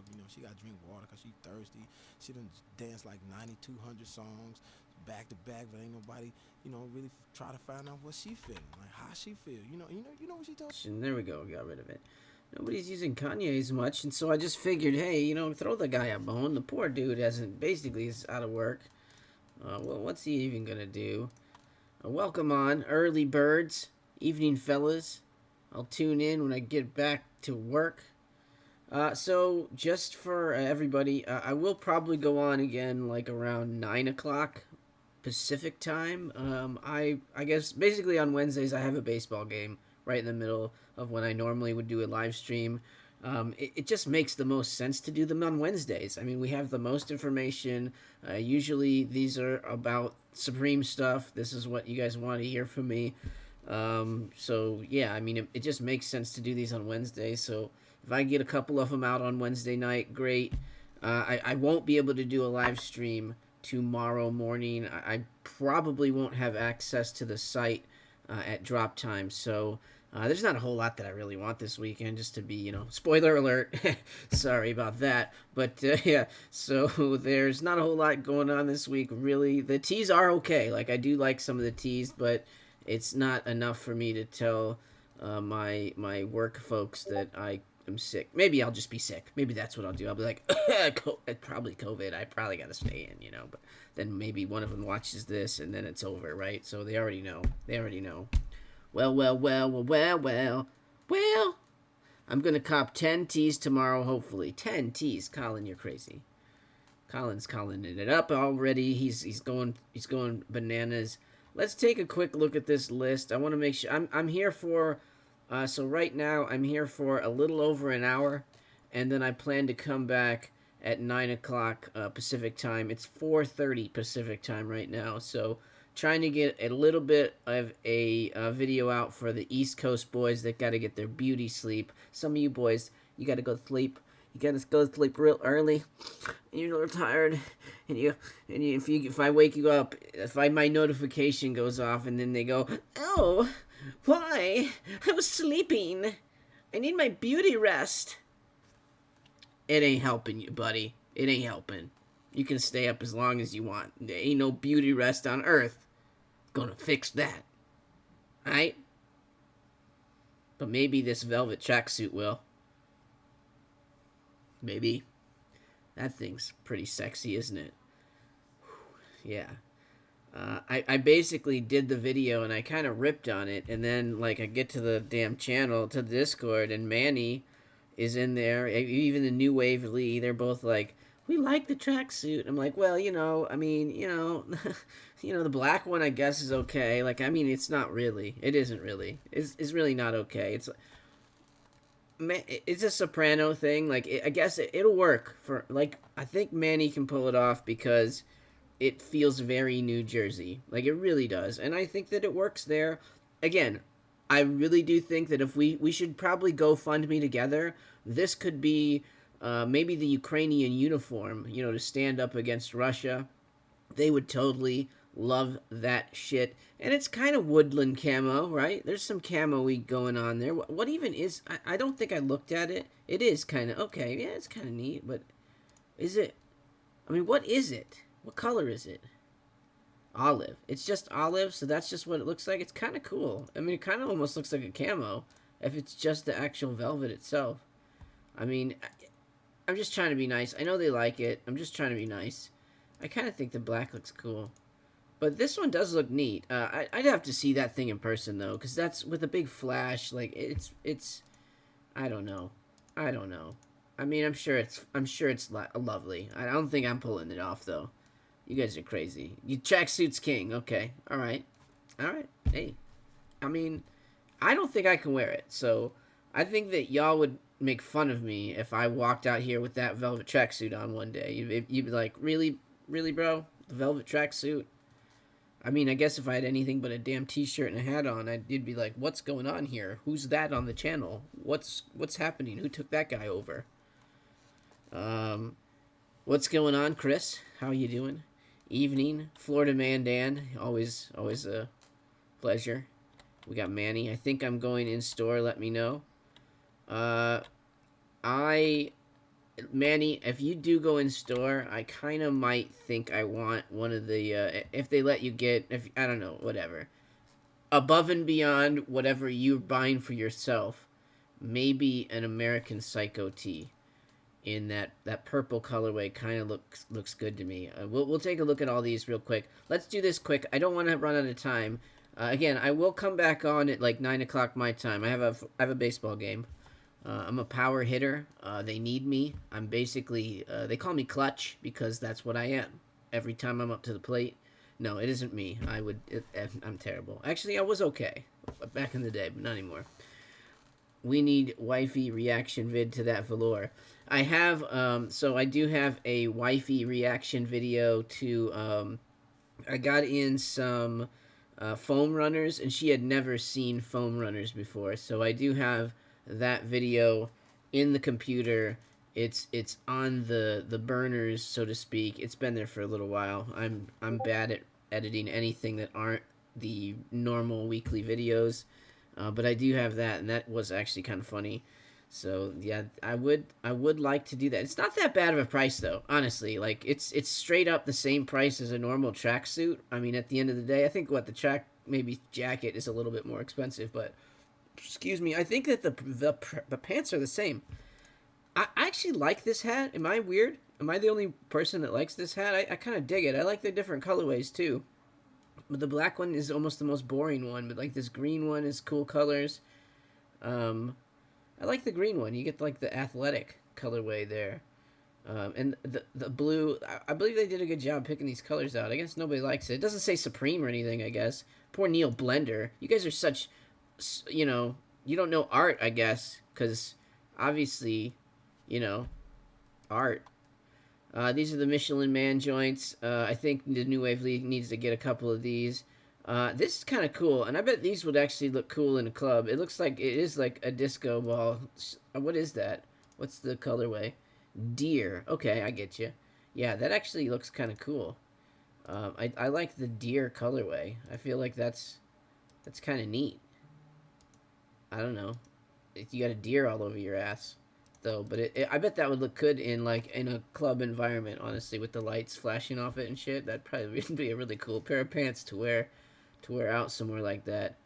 up. You know, she got to drink water because she thirsty. She done danced like 9,200 songs back to back, but ain't nobody, really try to find out what she feeling, like how she feel. You know what she told. And there we go. Got rid of it. Nobody's using Kanye as much, and so I just figured, hey, throw the guy a bone. The poor dude hasn't basically is out of work. Well, what's he even gonna do? Welcome on, early birds, evening fellas. I'll tune in when I get back to work. So just for everybody, I will probably go on again like around 9 o'clock Pacific time. I guess basically on Wednesdays I have a baseball game right in the middle of when I normally would do a live stream. It just makes the most sense to do them on Wednesdays. I mean, we have the most information. Usually these are about Supreme stuff. This is what you guys want to hear from me. So yeah, I mean, it just makes sense to do these on Wednesdays. So if I get a couple of them out on Wednesday night, great. I won't be able to do a live stream tomorrow morning. I probably won't have access to the site at drop time. So there's not a whole lot that I really want this weekend, just to be, spoiler alert. Sorry about that. But yeah, so there's not a whole lot going on this week, really. The teas are okay. Like, I do like some of the teas, but it's not enough for me to tell my work folks that I am sick. Maybe I'll just be sick. Maybe that's what I'll do. I'll be like, probably COVID. I probably got to stay in, But then maybe one of them watches this and then it's over, right? So they already know. They already know. Well, well, well, well, well, well, well. I'm gonna cop 10 teas tomorrow, hopefully. 10 teas, Colin, you're crazy. Colin's calling it up already. He's going bananas. Let's take a quick look at this list. I want to make sure I'm here for. So right now I'm here for a little over an hour, and then I plan to come back at 9 o'clock Pacific time. It's 4:30 Pacific time right now. So trying to get a little bit of a video out for the East Coast boys that got to get their beauty sleep. Some of you boys, you got to go to sleep. You got to go to sleep real early. And you're a little tired, and if I wake you up, if my notification goes off, and then they go, oh, why? I was sleeping. I need my beauty rest. It ain't helping you, buddy. It ain't helping. You can stay up as long as you want. There ain't no beauty rest on Earth gonna fix that. Alright? But maybe this velvet tracksuit will. Maybe. That thing's pretty sexy, isn't it? Yeah. I basically did the video and I kind of ripped on it, and then like I get to the damn channel, to the Discord, and Manny is in there. Even the New Wave Lee, they're both like, we like the tracksuit. I'm like, well, I mean, the black one I guess is okay. Like, I mean, it's not really. It isn't really. It's really not okay. It's a soprano thing. Like, I guess it'll work for, like, I think Manny can pull it off because it feels very New Jersey. Like, it really does. And I think that it works there. Again, I really do think that if we should probably go fund me together. This could be maybe the Ukrainian uniform, to stand up against Russia. They would totally love that shit. And it's kind of woodland camo, right? There's some camo-y going on there. What even is... I don't think I looked at it. It is kind of... Okay, yeah, it's kind of neat, but... Is it... I mean, what is it? What color is it? Olive. It's just olive, so that's just what it looks like. It's kind of cool. I mean, it kind of almost looks like a camo if it's just the actual velvet itself. I mean, I'm just trying to be nice. I know they like it. I'm just trying to be nice. I kind of think the black looks cool. But this one does look neat. I'd have to see that thing in person, though, because that's with a big flash. Like, it's... I don't know. I mean, I'm sure it's lovely. I don't think I'm pulling it off, though. You guys are crazy. You tracksuit's king. Okay. All right. Hey. I mean, I don't think I can wear it. So, I think that y'all would make fun of me if I walked out here with that velvet tracksuit on one day. You'd be like, really, bro? The velvet tracksuit? I mean, I guess if I had anything but a damn t-shirt and a hat on, you'd be like, what's going on here? Who's that on the channel? What's happening? Who took that guy over? What's going on, Chris? How you doing? Evening, Florida Man Dan. Always a pleasure. We got Manny. I think I'm going in store. Let me know. I Manny, if you do go in store, I kind of might think I want one of the if they let you get, if I don't know, whatever, above and beyond whatever you're buying for yourself, maybe an American Psycho tee in that purple colorway kind of looks good to me. We'll take a look at all these real quick. Let's do this quick. I don't want to run out of time. Again, I will come back on at like 9 o'clock my time. I have a baseball game. I'm a power hitter. They need me. I'm basically they call me clutch because that's what I am. Every time I'm up to the plate. No, it isn't me. I'm terrible. Actually, I was okay back in the day, but not anymore. We need wifey reaction vid to that velour. I have so I do have a wifey reaction video to I got in some foam runners, and she had never seen foam runners before, so I do have that video in the computer. It's on the burners, so to speak. It's been there for a little while. I'm bad at editing anything that aren't the normal weekly videos, but I do have that, and that was actually kind of funny. So yeah, I would like to do that. It's not that bad of a price though, honestly. Like it's straight up the same price as a normal tracksuit. I mean, at the end of the day, I think what the track maybe jacket is a little bit more expensive, but excuse me, I think that the pants are the same. I actually like this hat. Am I weird? Am I the only person that likes this hat? I kind of dig it. I like the different colorways too. But the black one is almost the most boring one. But like this green one is cool colors. I like the green one. You get like the athletic colorway there. And the blue, I believe they did a good job picking these colors out. I guess nobody likes it. It doesn't say Supreme or anything, I guess. Poor Neil Blender. You guys are such, you know, you don't know art, I guess. Because obviously, you know, art. These are the Michelin Man joints. I think the New Wave League needs to get a couple of these. This is kind of cool, and I bet these would actually look cool in a club. It looks like it is like a disco ball. What is that? What's the colorway? Deer. Okay, I get you. Yeah, that actually looks kind of cool. I like the deer colorway. I feel like that's kind of neat. I don't know. You got a deer all over your ass, though. But I bet that would look good in like in a club environment. Honestly, with the lights flashing off it and shit, that'd probably be a really cool pair of pants to wear out somewhere like that.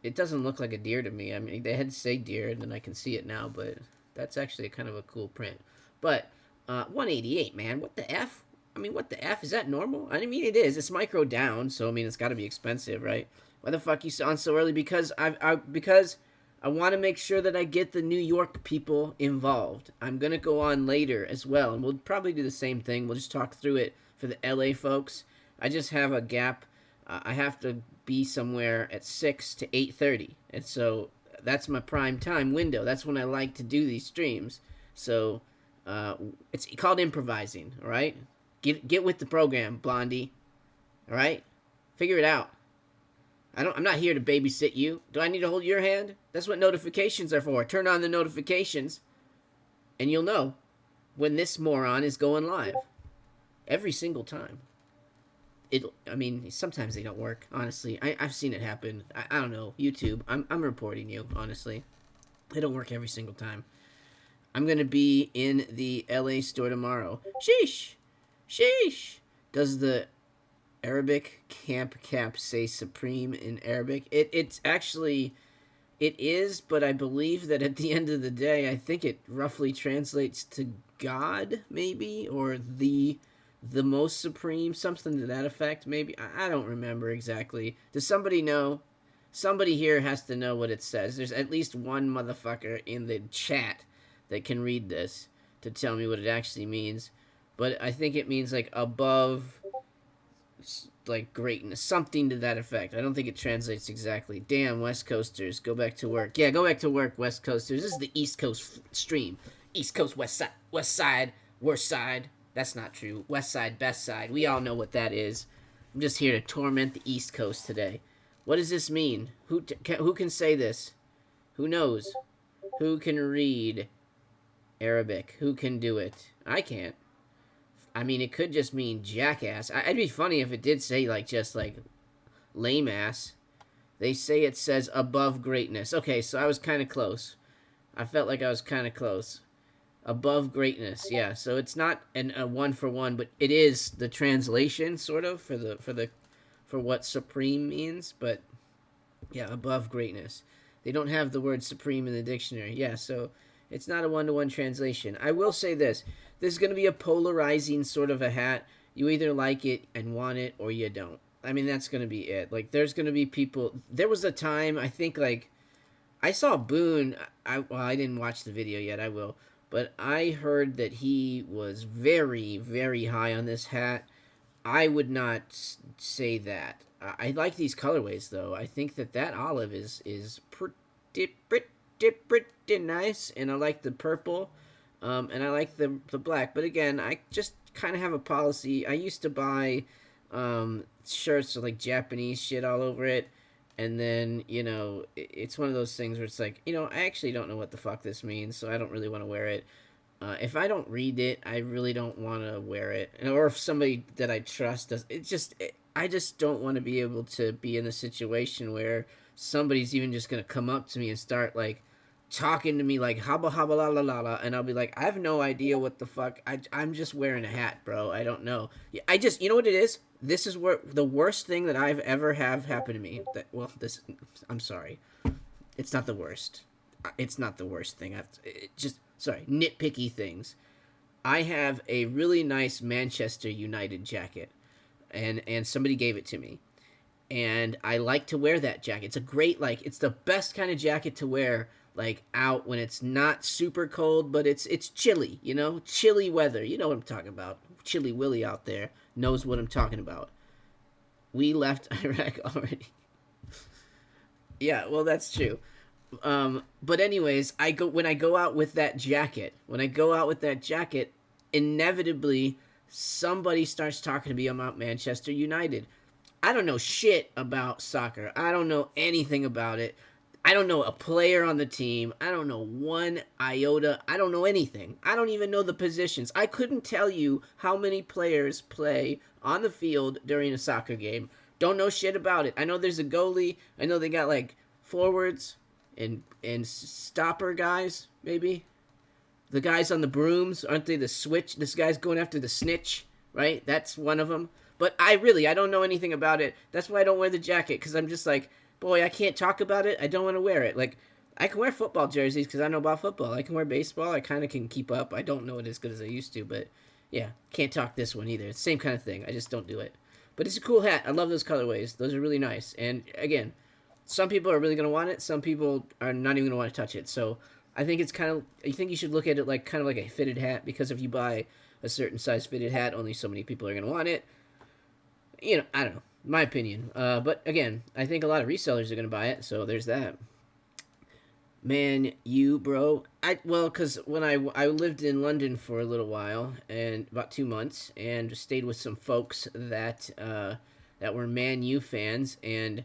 It doesn't look like a deer to me. I mean, they had to say deer, and then I can see it now, but that's actually kind of a cool print. But 188, man, what the f? I mean, what the f? Is that normal? I mean, it is. It's micro down, so I mean, it's got to be expensive, right? Why the fuck you on so early? Because I want to make sure that I get the New York people involved. I'm gonna go on later as well, and we'll probably do the same thing. We'll just talk through it for the LA folks. I just have a gap. I have to be somewhere at 6 to 8:30, and so that's my prime time window. That's when I like to do these streams. So it's called improvising. All right, get with the program, Blondie. All right, figure it out. I'm not here to babysit you. Do I need to hold your hand? That's what notifications are for. Turn on the notifications, and you'll know when this moron is going live. Every single time. I mean, sometimes they don't work, honestly. I've seen it happen. I don't know. YouTube, I'm reporting you, honestly. They don't work every single time. I'm going to be in the LA store tomorrow. Sheesh! Sheesh! Does the Arabic camp cap say Supreme in Arabic? It's actually, it is, but I believe that at the end of the day, I think it roughly translates to God, maybe, or the most supreme, something to that effect, maybe. I don't remember exactly. Does somebody know? Somebody here has to know what it says. There's at least one motherfucker in the chat that can read this to tell me what it actually means. But I think it means like above, like greatness, something to that effect. I don't think it translates exactly. Damn, West Coasters, go back to work. Yeah, go back to work, West Coasters. This is the East Coast stream. East Coast, West Side, worst side. That's not true. West Side, best side. We all know what that is. I'm just here to torment the East Coast today. What does this mean? Who can say this? Who knows? Who can read Arabic? Who can do it? I can't. I mean, it could just mean jackass. It'd be funny if it did say, like, just, like, lame ass. They say it says above greatness. Okay, so I was kind of close. I felt like I was kind of close. Above greatness, yeah. So it's not a one for one, but it is the translation sort of for what supreme means. But yeah, above greatness. They don't have the word supreme in the dictionary. Yeah, so it's not a one to one translation. I will say this: this is going to be a polarizing sort of a hat. You either like it and want it, or you don't. I mean, that's going to be it. Like, there's going to be people. There was a time I think like I saw Boone. I didn't watch the video yet. I will, but I heard that he was very very high on this hat. I would not say that. I like these colorways though. I think that olive is pretty nice, and I like the purple, and I like the black. But again, I just kind of have a policy. I used to buy shirts with like Japanese shit all over it, and then it's one of those things where it's like I actually don't know what the fuck this means, so I don't really want to wear it. If I don't read it, I really don't want to wear it. Or if somebody that I trust does, I just don't want to be able to be in the situation where somebody's even just gonna come up to me and start like talking to me like haba haba la la la la, and I'll be like, I have no idea what the fuck. I'm just wearing a hat, bro. I don't know. I just what it is. This is where the worst thing that I've ever have happened to me. I'm sorry. It's not the worst. It's not the worst thing. Nitpicky things. I have a really nice Manchester United jacket, and somebody gave it to me, and I like to wear that jacket. It's a great it's the best kind of jacket to wear out when it's not super cold, but it's chilly. Chilly weather. You know what I'm talking about. Chilly Willy out there knows what I'm talking about. We left Iraq already. Yeah, well, that's true. But anyways, when I go out with that jacket, inevitably somebody starts talking to me about Manchester United. I don't know shit about soccer. I don't know anything about it. I don't know a player on the team. I don't know one iota. I don't know anything. I don't even know the positions. I couldn't tell you how many players play on the field during a soccer game. Don't know shit about it. I know there's a goalie. I know they got forwards and stopper guys, maybe. The guys on the brooms, aren't they the switch? This guy's going after the snitch, right? That's one of them. But I don't know anything about it. That's why I don't wear the jacket, because I'm just like, boy, I can't talk about it. I don't want to wear it. I can wear football jerseys because I know about football. I can wear baseball. I kind of can keep up. I don't know it as good as I used to, but yeah, can't talk this one either. It's the same kind of thing. I just don't do it. But it's a cool hat. I love those colorways. Those are really nice. And again, some people are really going to want it. Some people are not even going to want to touch it. So I think I think you should look at it kind of like a fitted hat, because if you buy a certain size fitted hat, only so many people are going to want it. I don't know. My opinion. But again, I think a lot of resellers are going to buy it. So there's that. Man, bro. Because when I lived in London for a little while, and about 2 months, and stayed with some folks that were Man U fans, and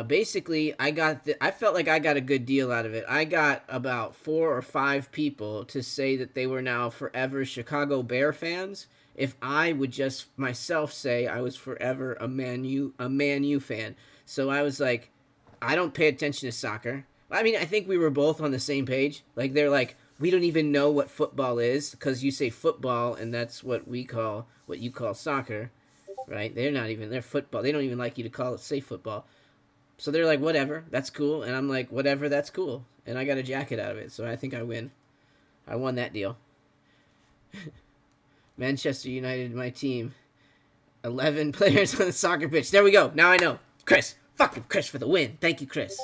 basically I felt like I got a good deal out of it. I got about 4 or 5 people to say that they were now forever Chicago Bear fans, if I would just myself say I was forever a Man U fan. So I was like, I don't pay attention to soccer. I mean, I think we were both on the same page. They're like, we don't even know what football is, because you say football, and that's what you call soccer, right? They're football. They don't even like you to say football. So they're like, whatever, that's cool. And I'm like, whatever, that's cool. And I got a jacket out of it, so I think I win. I won that deal. Manchester United, my team. 11 players on the soccer pitch. There we go. Now I know. Chris. Fucking Chris for the win. Thank you, Chris.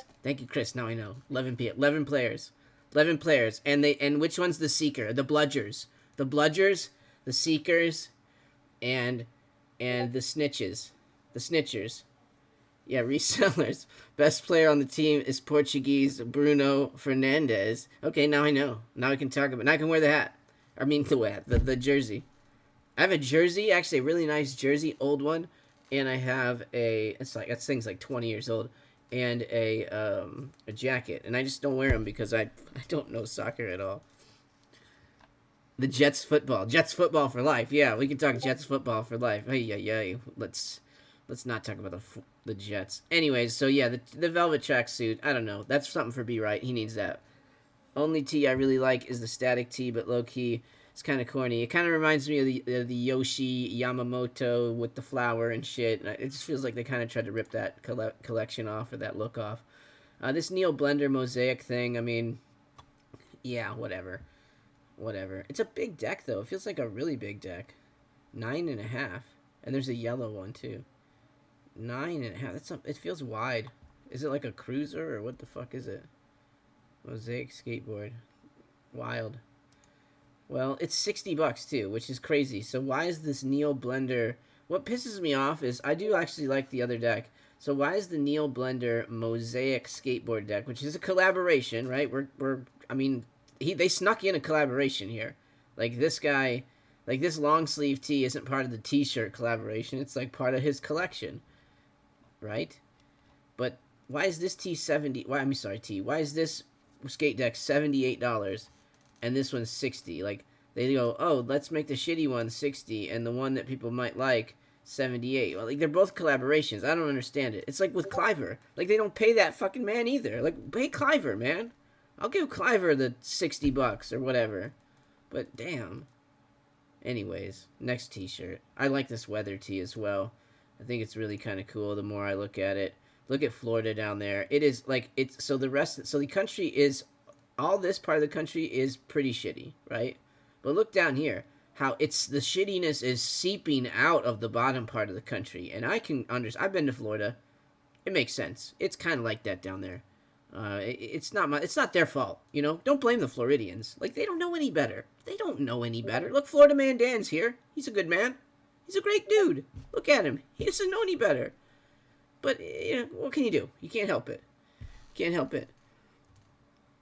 Now I know. 11 players. 11 players. And which one's the seeker? The bludgers. The seekers, and the snitches. The snitchers. Yeah, resellers. Best player on the team is Portuguese Bruno Fernandes. Okay, now I know. Now I can talk about. Now I can wear the hat. I mean the jersey. I have a jersey, actually a really nice jersey, old one, and I have that thing's like 20 years old, and a jacket, and I just don't wear them because I don't know soccer at all. The Jets football for life. Yeah, we can talk Jets football for life. Hey. Let's not talk about the Jets. Anyways, so yeah, the velvet tracksuit. I don't know. That's something for B. Wright. He needs that. Only tee I really like is the static tee, but low key, it's kind of corny. It kind of reminds me of the Yoshi Yamamoto with the flower and shit. It just feels like they kind of tried to rip that collection off or that look off. This Neil Blender mosaic thing, I mean, yeah, whatever. Whatever. It's a big deck, though. It feels like a really big deck. 9.5. And there's a yellow one, too. 9.5. It feels wide. Is it like a cruiser, or what the fuck is it? Mosaic skateboard. Wild. Well, it's $60 too, which is crazy. So why is this Neil Blender... What pisses me off is I do actually like the other deck. So why is the Neil Blender Mosaic skateboard deck, which is a collaboration, right? They snuck in a collaboration here. Like this guy, like this long sleeve tee isn't part of the t-shirt collaboration. It's like part of his collection, right? But why is this tee Why is this skate deck $78 and this one's $60? Like they go, oh, let's make the shitty one $60 and the one that people might like $78. Well, like they're both collaborations. I don't understand it. It's like with Cliver. Like they don't pay that fucking man either. Like pay Cliver, man. I'll give Cliver the $60 or whatever. But damn. Anyways, next t-shirt. I like this weather tee as well. I think it's really kind of cool the more I look at it. Look at Florida down there. It is like so the country is all this part of the country is pretty shitty, right? But look down here. How the shittiness is seeping out of the bottom part of the country. And I can understand. I've been to Florida. It makes sense. It's kind of like that down there. It's not their fault, you know. Don't blame the Floridians. Like they don't know any better. They don't know any better. Look, Florida Man Dan's here. He's a good man. He's a great dude. Look at him. He doesn't know any better. But you know, what can you do? You can't help it. Can't help it.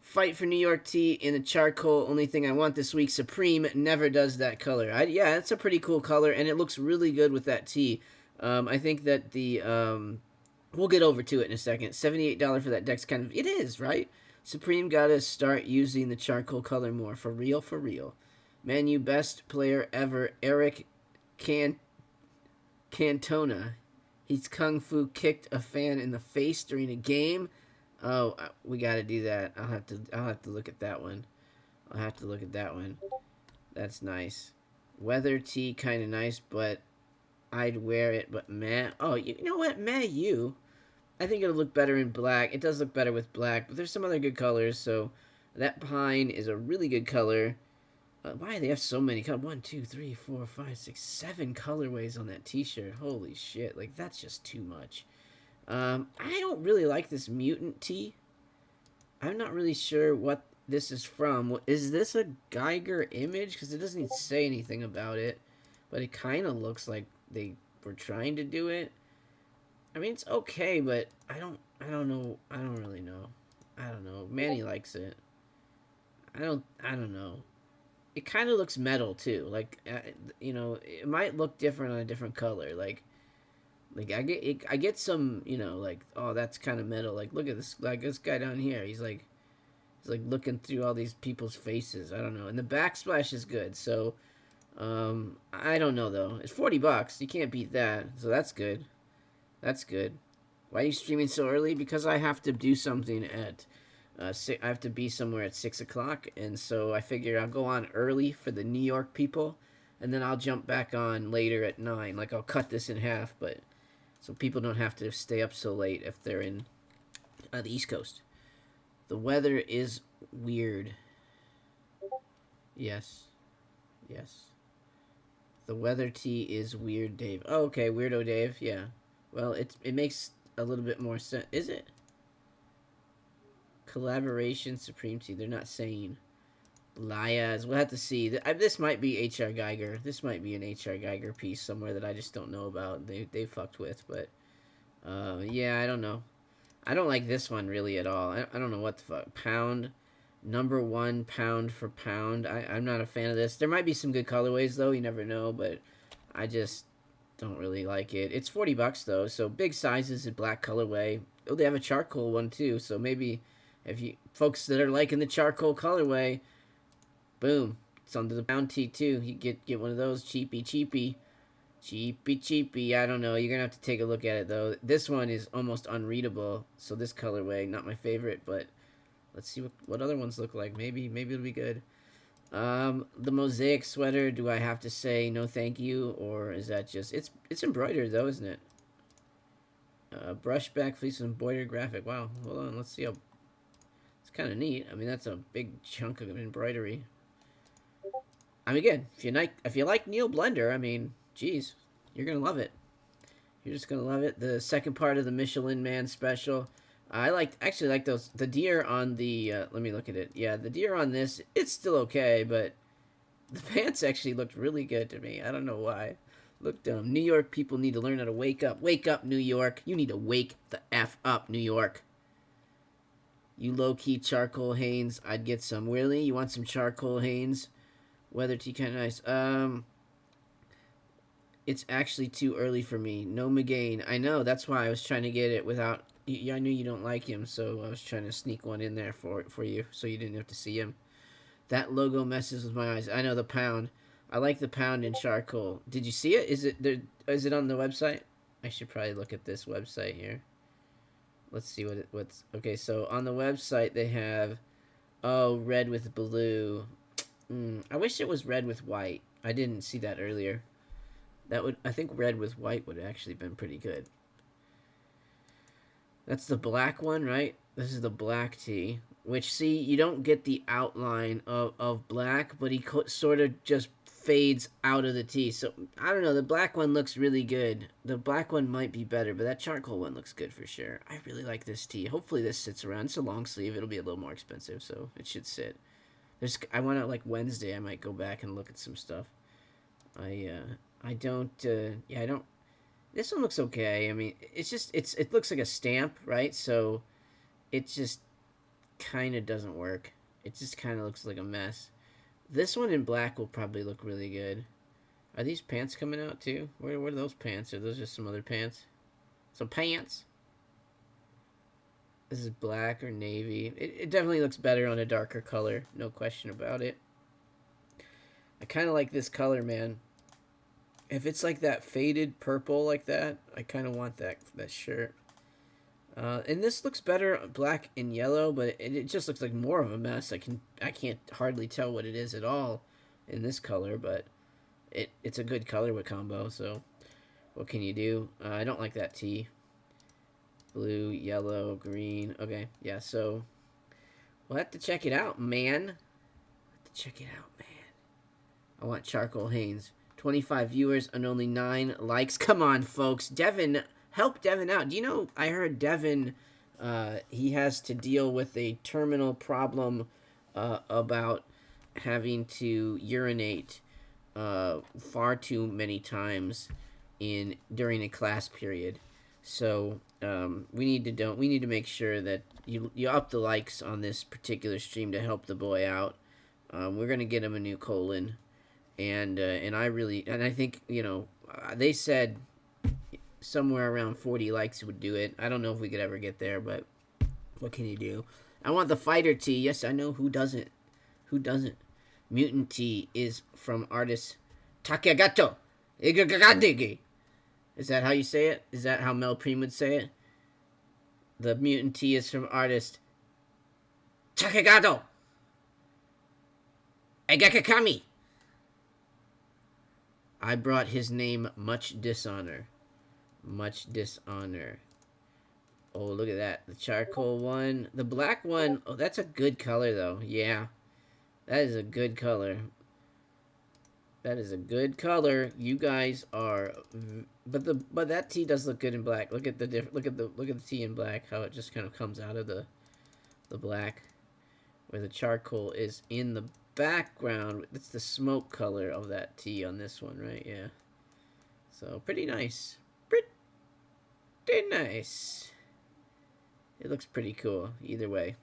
Fight for New York tee in the charcoal. Only thing I want this week. Supreme never does that color. Yeah, it's a pretty cool color, and it looks really good with that tee. I think that we'll get over to it in a second. $78 for that deck's kind of... It is, right? Supreme gotta start using the charcoal color more. For real, for real. Man, you best player ever, Eric Cantona. He's kung fu kicked a fan in the face during a game. Oh, we gotta do that. I'll have to look at that one. I'll have to look at that one. That's nice. Weather tee, kind of nice, but I'd wear it. But meh. Oh, you know what? Meh, you. I think it'll look better in black. It does look better with black, but there's some other good colors. So that pine is a really good color. Why do they have so many colors? 1, 2, 3, 4, 5, 6, 7 colorways on that t-shirt. Holy shit. Like, that's just too much. I don't really like this mutant tee. I'm not really sure what this is from. Is this a Geiger image? Because it doesn't say anything about it. But it kind of looks like they were trying to do it. I mean, it's okay, but I don't know. I don't really know. I don't know. Manny likes it. I don't know. It kind of looks metal too. Like, you know, it might look different on a different color. Like I get some, you know, like, oh, that's kind of metal. Like, look at this, like this guy down here. He's like looking through all these people's faces. I don't know. And the backsplash is good. So, I don't know though. It's $40. You can't beat that. So that's good. That's good. Why are you streaming so early? Because I have to do something at I have to be somewhere at 6 o'clock, and so I figure I'll go on early for the New York people, and then I'll jump back on later at 9. Like, I'll cut this in half, but so people don't have to stay up so late if they're in the East Coast. The weather is weird. Yes. Yes. The weather tee is weird, Dave. Oh, okay, Weirdo Dave, yeah. Well, it makes a little bit more sense. Is it? Collaboration Supreme Tee. They're not saying. Lias. We'll have to see. This might be H.R. Geiger. This might be an H.R. Geiger piece somewhere that I just don't know about. They fucked with, but yeah, I don't know. I don't like this one really at all. I don't know what the fuck. Pound. Number 1 pound for pound. I'm not a fan of this. There might be some good colorways though. You never know, but I just don't really like it. It's $40 though, so big sizes in black colorway. Oh, they have a charcoal one too, so maybe if you folks that are liking the charcoal colorway, boom, it's under the pound tee too. You get one of those cheapy. I don't know. You're gonna have to take a look at it though. This one is almost unreadable, so this colorway not my favorite, but Let's see what other ones look like. Maybe it'll be good. The mosaic sweater. Do I have to say no, thank you, or is that just it's embroidered though, isn't it? Brushback fleece embroidered graphic. Wow. Hold on. Let's see how. It's kind of neat. I mean, that's a big chunk of embroidery. I mean, again, if you like Neil Blender, I mean, geez, you're gonna love it. You're just gonna love it. The second part of the Michelin Man special. I actually like those. The deer on the. Let me look at it. Yeah, the deer on this. It's still okay, but the pants actually looked really good to me. I don't know why. Look dumb. New York people need to learn how to wake up. Wake up, New York. You need to wake the F up, New York. You low-key charcoal Hanes. I'd get some. Really? You want some charcoal Hanes? Weather tea kind of nice. It's actually too early for me. No McGain. I know. That's why I was trying to get it without... I knew you don't like him, so I was trying to sneak one in there for you so you didn't have to see him. That logo messes with my eyes. I know, the pound. I like the pound in charcoal. Did you see it? Is it on the website? I should probably look at this website here. Let's see what's... Okay, so on the website they have... Oh, red with blue. I wish it was red with white. I didn't see that earlier. I think red with white would have actually been pretty good. That's the black one, right? This is the black tee. Which, see, you don't get the outline of black, but he sort of just fades out of the tee. So, I don't know. The black one looks really good. The black one might be better, but that charcoal one looks good for sure. I really like this tee. Hopefully this sits around. It's a long sleeve. It'll be a little more expensive, so it should sit. I want to, like, Wednesday, I might go back and look at some stuff. I don't... This one looks okay. I mean, it looks like a stamp, right? So, it just kind of doesn't work. It just kind of looks like a mess. This one in black will probably look really good. Are these pants coming out too? Where are those pants? Are those just some other pants? Some pants? This is black or navy. It definitely looks better on a darker color. No question about it. I kind of like this color, man. If it's like that faded purple like that, I kind of want that shirt. And this looks better black and yellow, but it just looks like more of a mess. I can't hardly tell what it is at all in this color, but it's a good color with combo. So what can you do? I don't like that tee. Blue, yellow, green. Okay, yeah. So we'll have to check it out, man. I want charcoal Hanes. 25 viewers and only 9 likes. Come on, folks. Devin, help Devin out. Do you know, I heard Devin, he has to deal with a terminal problem about having to urinate far too many times during a class period. So we need to make sure that you up the likes on this particular stream to help the boy out. We're gonna get him a new colon. And I think, they said somewhere around 40 likes would do it. I don't know if we could ever get there, but what can you do? I want the fighter tee. Yes, I know. Who doesn't? Mutant tee is from artist Takegato. Is that how you say it? Is that how Mel Preem would say it? The mutant tee is from artist Takegato Egakakami. I brought his name much dishonor. Oh, look at that. The charcoal one. The black one. Oh, that's a good color, though. Yeah. That is a good color. You guys are... But that tee does look good in black. Look at the tee in black. How it just kind of comes out of the black. Where the charcoal is in the background. It's the smoke color of that tee on this one, right? Yeah. So pretty nice. It looks pretty cool either way.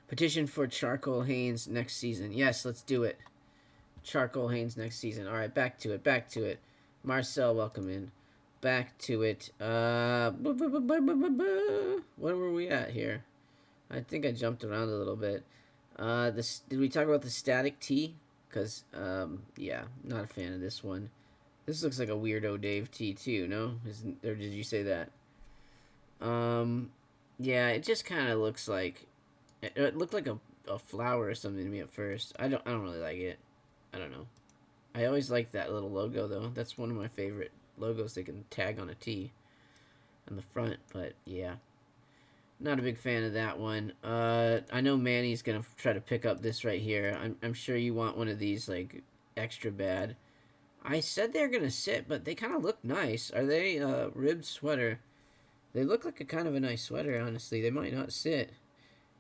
Petition for charcoal Hanes next season. Yes, let's do it. Charcoal Hanes next season. All right, back to it. Marcel, welcome in. Back to it. Where were we at here? I think I jumped around a little bit. Did we talk about the static tee? Because, yeah, not a fan of this one. This looks like a weirdo Dave tee too, no? Or did you say that? Yeah, it just kind of looks like It looked like a flower or something to me at first. I don't really like it. I don't know. I always like that little logo though. That's one of my favorite logos they can tag on a tee on the front. But yeah, not a big fan of that one. I know Manny's gonna try to pick up this right here. I'm sure you want one of these like extra bad. I said they're gonna sit, but they kind of look nice. Are they ribbed sweater? They look like a kind of a nice sweater. Honestly, they might not sit.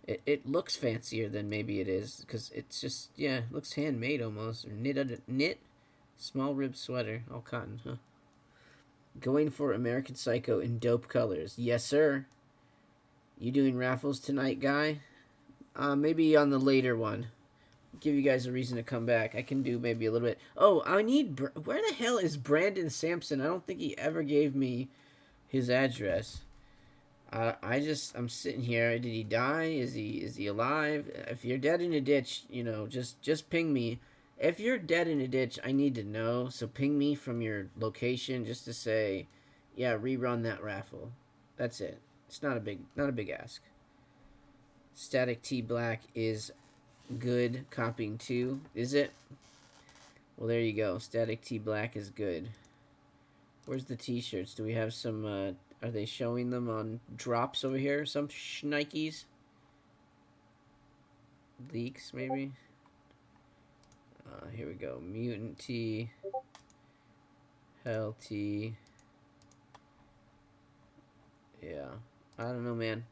It looks fancier than maybe it is because it's just yeah, it looks handmade almost or knit. Small rib sweater, all cotton, huh? Going for American Psycho in dope colors. Yes, sir. You doing raffles tonight, guy? Maybe on the later one. Give you guys a reason to come back. I can do maybe a little bit. Oh, I need. Where the hell is Brandon Sampson? I don't think he ever gave me his address. I'm sitting here. Did he die? Is he alive? If you're dead in a ditch, just ping me. If you're dead in a ditch, I need to know. So ping me from your location just to say, yeah, rerun that raffle. That's it. It's not a big ask. Static T Black is good. Copying too, is it? Well, there you go. Static T Black is good. Where's the t-shirts? Do we have some? Are they showing them on drops over here? Some schnikes? Leaks, maybe? Here we go. Mutant T. Hell T. Yeah. I don't know, man.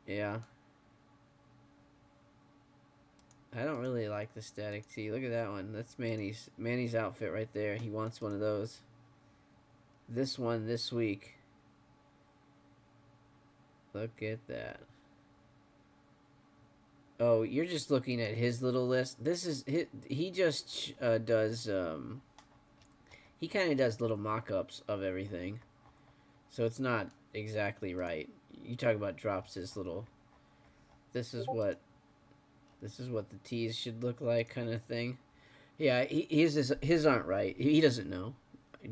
Yeah. I don't really like the static tee. Look at that one. That's Manny's outfit right there. He wants one of those. This one this week. Look at that. Oh, you're just looking at his little list. This is he just does he kind of does little mock-ups of everything. So it's not exactly right. You talk about drops his little this is what the tees should look like kind of thing. Yeah, his aren't right. He doesn't know.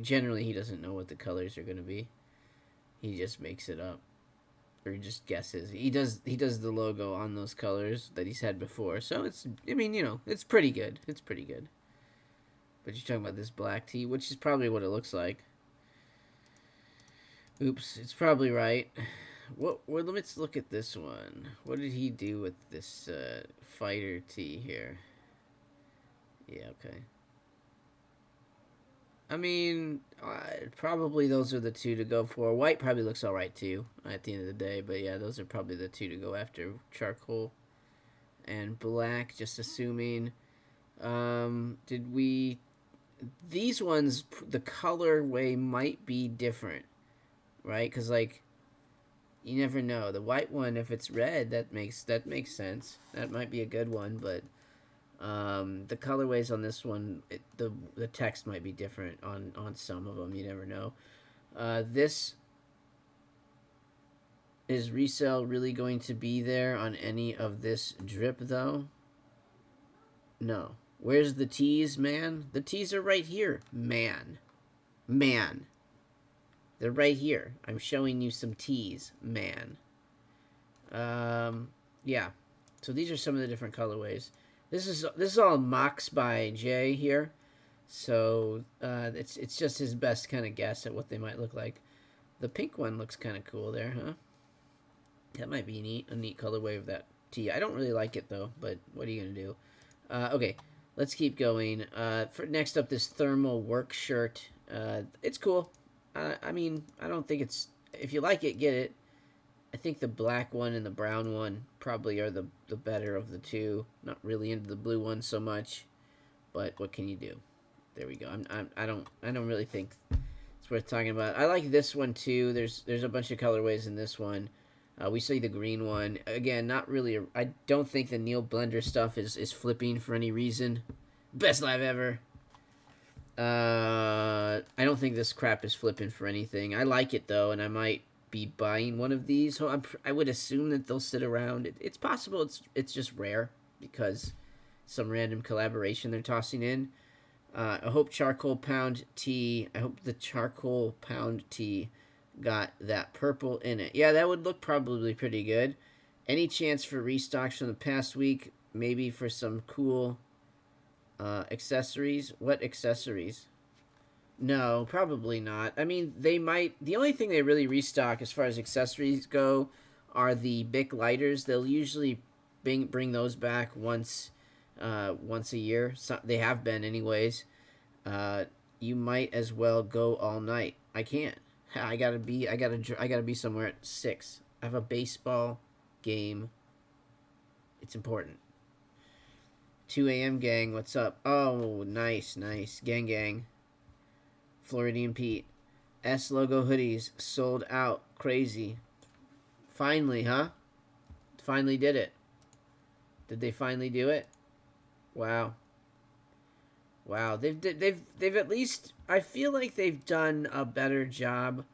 Generally, he doesn't know what the colors are going to be. He just makes it up, or he just guesses. He does the logo on those colors that he's had before. So it's it's pretty good. It's pretty good. But you're talking about this black tee, which is probably what it looks like. Oops, it's probably right. Well, let's look at this one. What did he do with this fighter tee here? Yeah, okay. I mean, probably those are the two to go for. White probably looks alright too at the end of the day, but yeah, those are probably the two to go after. Charcoal and black, just assuming. These ones, the colorway might be different, right? Because, like, you never know. The white one, if it's red, that makes sense. That might be a good one, but the colorways on this one, the text might be different on some of them. You never know. This is resell really going to be there on any of this drip though? No. Where's the tees, man? The tees are right here, man. They're right here. I'm showing you some tees, man. Yeah. So these are some of the different colorways. This is all mocks by Jay here. So it's just his best kind of guess at what they might look like. The pink one looks kind of cool there, huh? That might be a neat colorway of that tee. I don't really like it though, but what are you gonna do? Okay, let's keep going. For next up, this thermal work shirt. It's cool. I mean, I don't think it's... If you like it, get it. I think the black one and the brown one probably are the better of the two. Not really into the blue one so much, but what can you do? There we go. I don't really think it's worth talking about. I like this one too. There's a bunch of colorways in this one. We see the green one again. Not really. I don't think the Neil Blender stuff is flipping for any reason. Best live ever. I don't think this crap is flipping for anything. I like it though, and I might be buying one of these. So I would assume that they'll sit around. It's possible. It's just rare because some random collaboration they're tossing in. I hope charcoal pound tea. I hope the charcoal pound tea got that purple in it. Yeah, that would look probably pretty good. Any chance for restocks from the past week? Maybe for some cool accessories. What accessories? No, probably not. I mean, they might. The only thing they really restock as far as accessories go are the Bic lighters. They'll usually bring those back once a year. So, they have been anyways. Uh, you might as well go all night. I can't. I gotta be somewhere at 6. I have a baseball game. It's important. 2 a.m. gang, what's up? Oh, nice, nice. Gang, gang. Floridian Pete. S logo hoodies sold out. Crazy. Finally, huh? Finally did it. Did they finally do it? Wow. Wow. They've at least, I feel like they've done a better job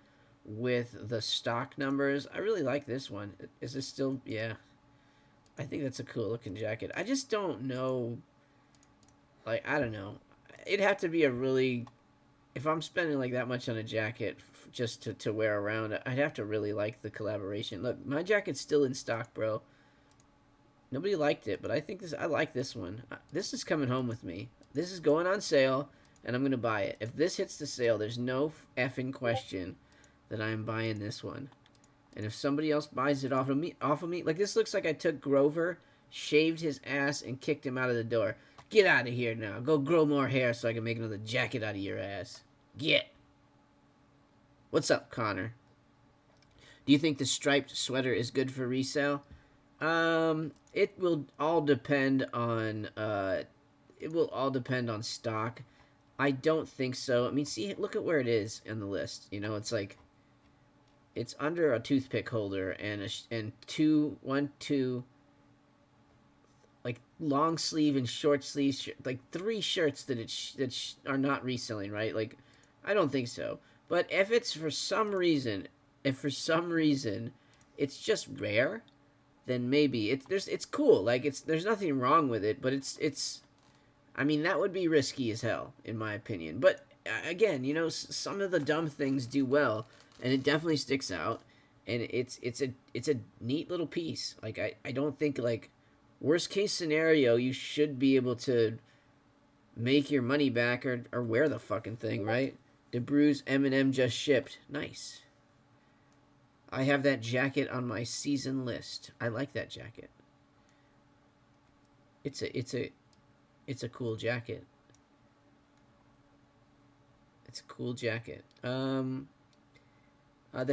with the stock numbers. I really like this one. Is this still, yeah. I think that's a cool looking jacket. I just don't know, like, I don't know. It'd have to be a really, if I'm spending like that much on a jacket just to wear around, I'd have to really like the collaboration. Look, my jacket's still in stock, bro. Nobody liked it, but I like this one. This is coming home with me. This is going on sale, and I'm gonna buy it. If this hits the sale, there's no effing question that I'm buying this one. And if somebody else buys it off of me, like this looks like I took Grover, shaved his ass, and kicked him out of the door. Get out of here now. Go grow more hair so I can make another jacket out of your ass. Get. What's up, Connor? Do you think the striped sweater is good for resale? It will all depend on stock. I don't think so. I mean, see, look at where it is in the list. You know, it's like it's under a toothpick holder and two like long sleeve and short sleeve like 3 shirts that are not reselling, right? Like I don't think so. But if for some reason it's just rare, then maybe it's cool. Like there's nothing wrong with it, but it's I mean that would be risky as hell in my opinion. But again, you know, some of the dumb things do well, and it definitely sticks out, and it's a neat little piece. Like I don't think, like, worst case scenario, you should be able to make your money back or wear the fucking thing, right? DeBru's M&M just shipped. Nice. I have that jacket on my season list. I like that jacket. It's a cool jacket. It's a cool jacket. The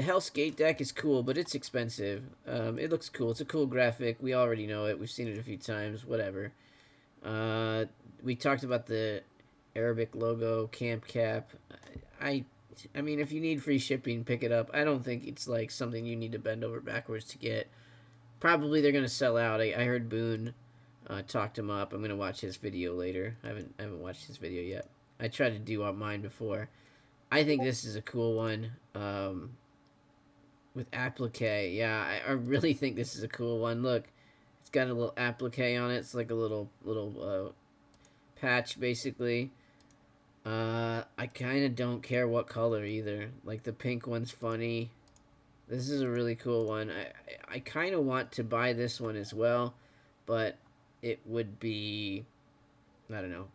Hell Skate deck is cool, but it's expensive. It looks cool. It's a cool graphic. We already know it. We've seen it a few times. Whatever. We talked about the Arabic logo camp cap. I mean, if you need free shipping, pick it up. I don't think it's like something you need to bend over backwards to get. Probably they're gonna sell out. I heard Boone talked him up. I'm gonna watch his video later. I haven't watched his video yet. I tried to do mine before. I think this is a cool one. With applique, yeah, I really think this is a cool one. Look, it's got a little applique on it. It's like a little patch, basically. I kind of don't care what color either. Like, the pink one's funny. This is a really cool one. I kind of want to buy this one as well, but it would be, I don't know.